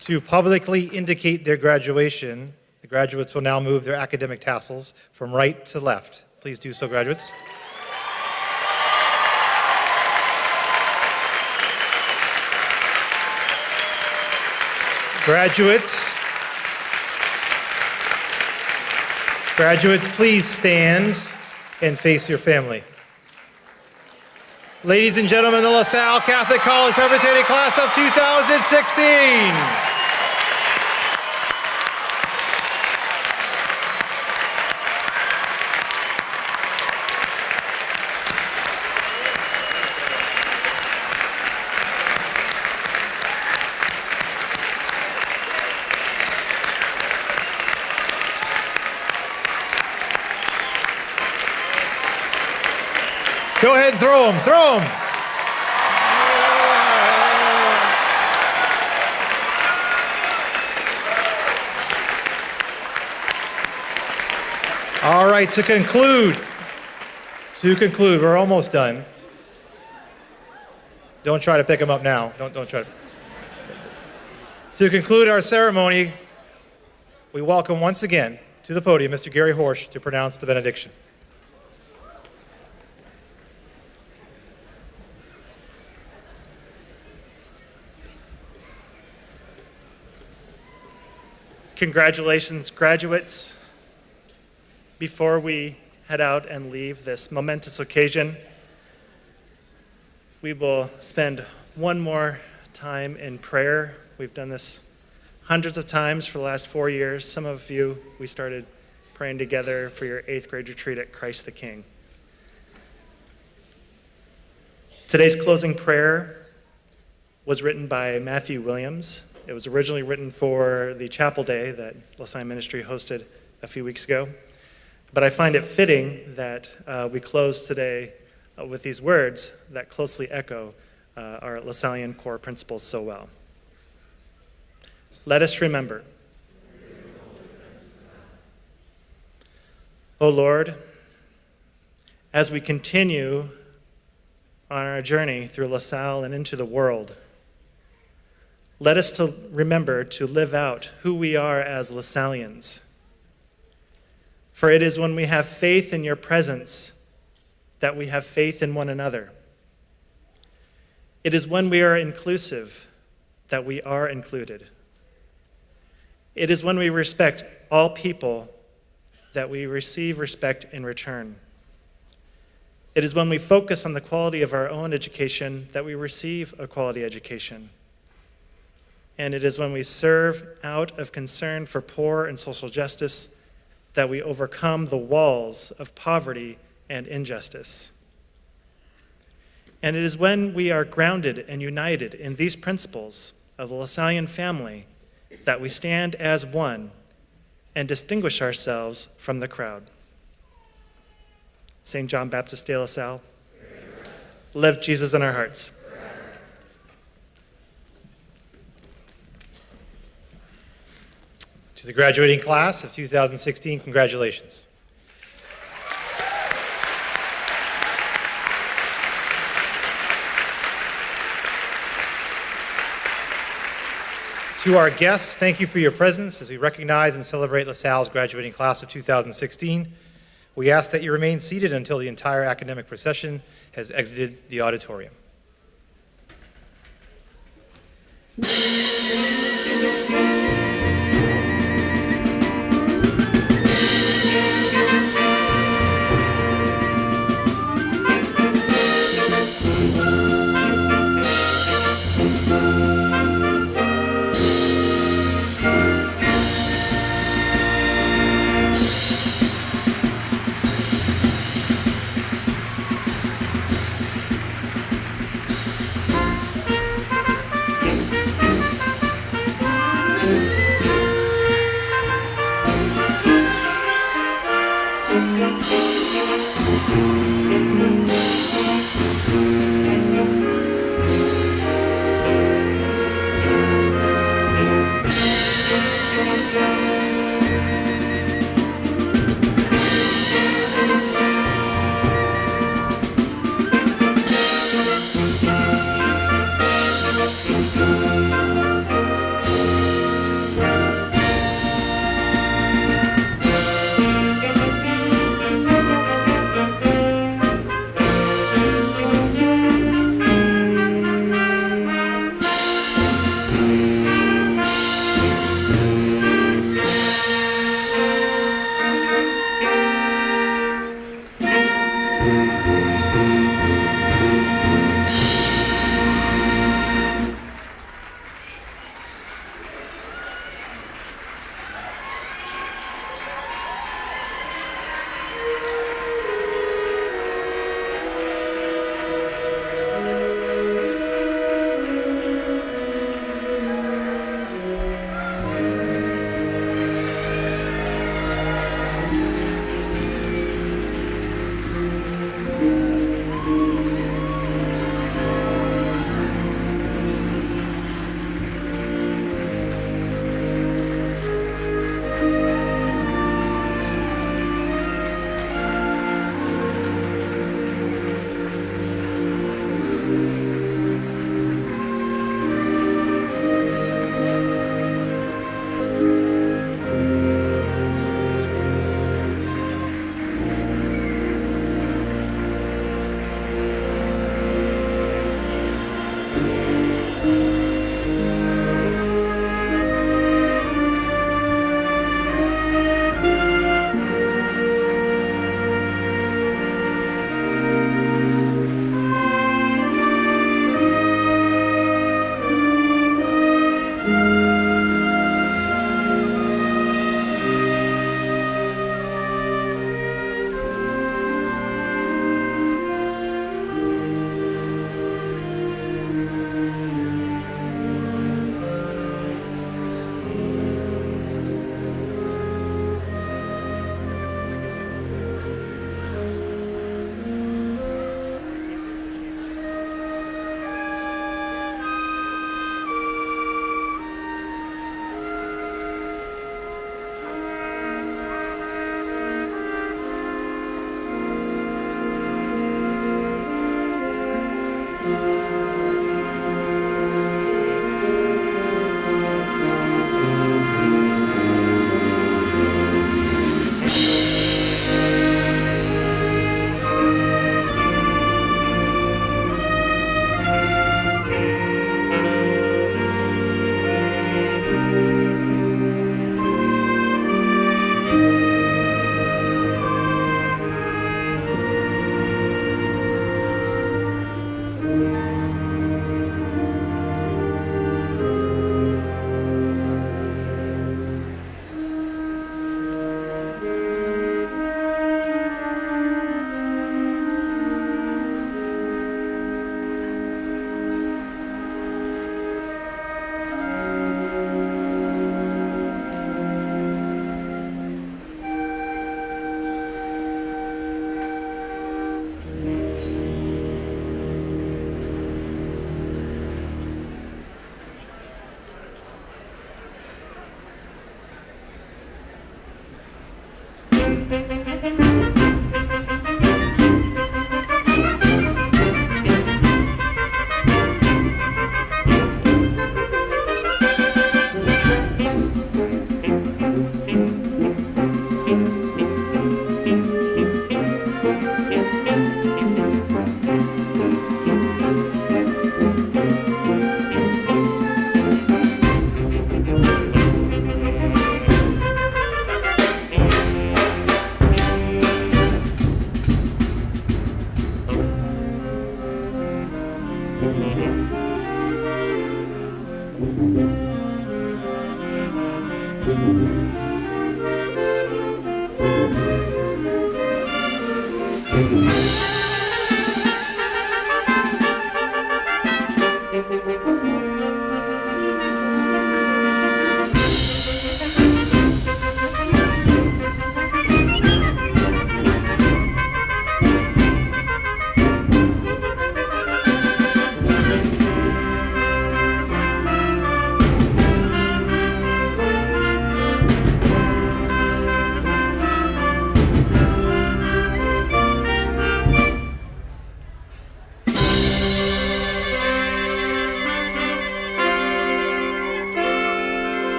To publicly indicate their graduation, the graduates will now move their academic tassels from right to left. Please do so, graduates. Graduates, please stand and face your family. Ladies and gentlemen, the LaSalle Catholic College Preparatory Class of 2016. Go ahead and throw them, throw them. All right, to conclude, we're almost done. Don't try to pick them up now. Don't try to. To conclude our ceremony, we welcome once again to the podium Mr. Gary Horsch to pronounce the benediction. Congratulations, graduates. Before we head out and leave this momentous occasion, we will spend one more time in prayer. We've done this hundreds of times for the last 4 years. Some of you, we started praying together for your 8th grade retreat at Christ the King. Today's closing prayer was written by Matthew Williams. It was originally written for the chapel day that LaSalle Ministry hosted a few weeks ago. But I find it fitting that we close today with these words that closely echo our LaSallian core principles so well. Let us remember. O Lord, as we continue on our journey through LaSalle and into the world, let us to remember to live out who we are as LaSallians. For it is when we have faith in your presence that we have faith in one another. It is when we are inclusive that we are included. It is when we respect all people that we receive respect in return. It is when we focus on the quality of our own education that we receive a quality education. And it is when we serve out of concern for poor and social justice that we overcome the walls of poverty and injustice. And it is when we are grounded and united in these principles of the LaSallian family that we stand as one and distinguish ourselves from the crowd. St. John Baptist de LaSalle, live Jesus in our hearts. To the graduating class of 2016, congratulations. To our guests, thank you for your presence as we recognize and celebrate LaSalle's graduating class of 2016. We ask that you remain seated until the entire academic procession has exited the auditorium.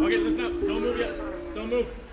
Okay, listen up. Don't move yet. Don't move.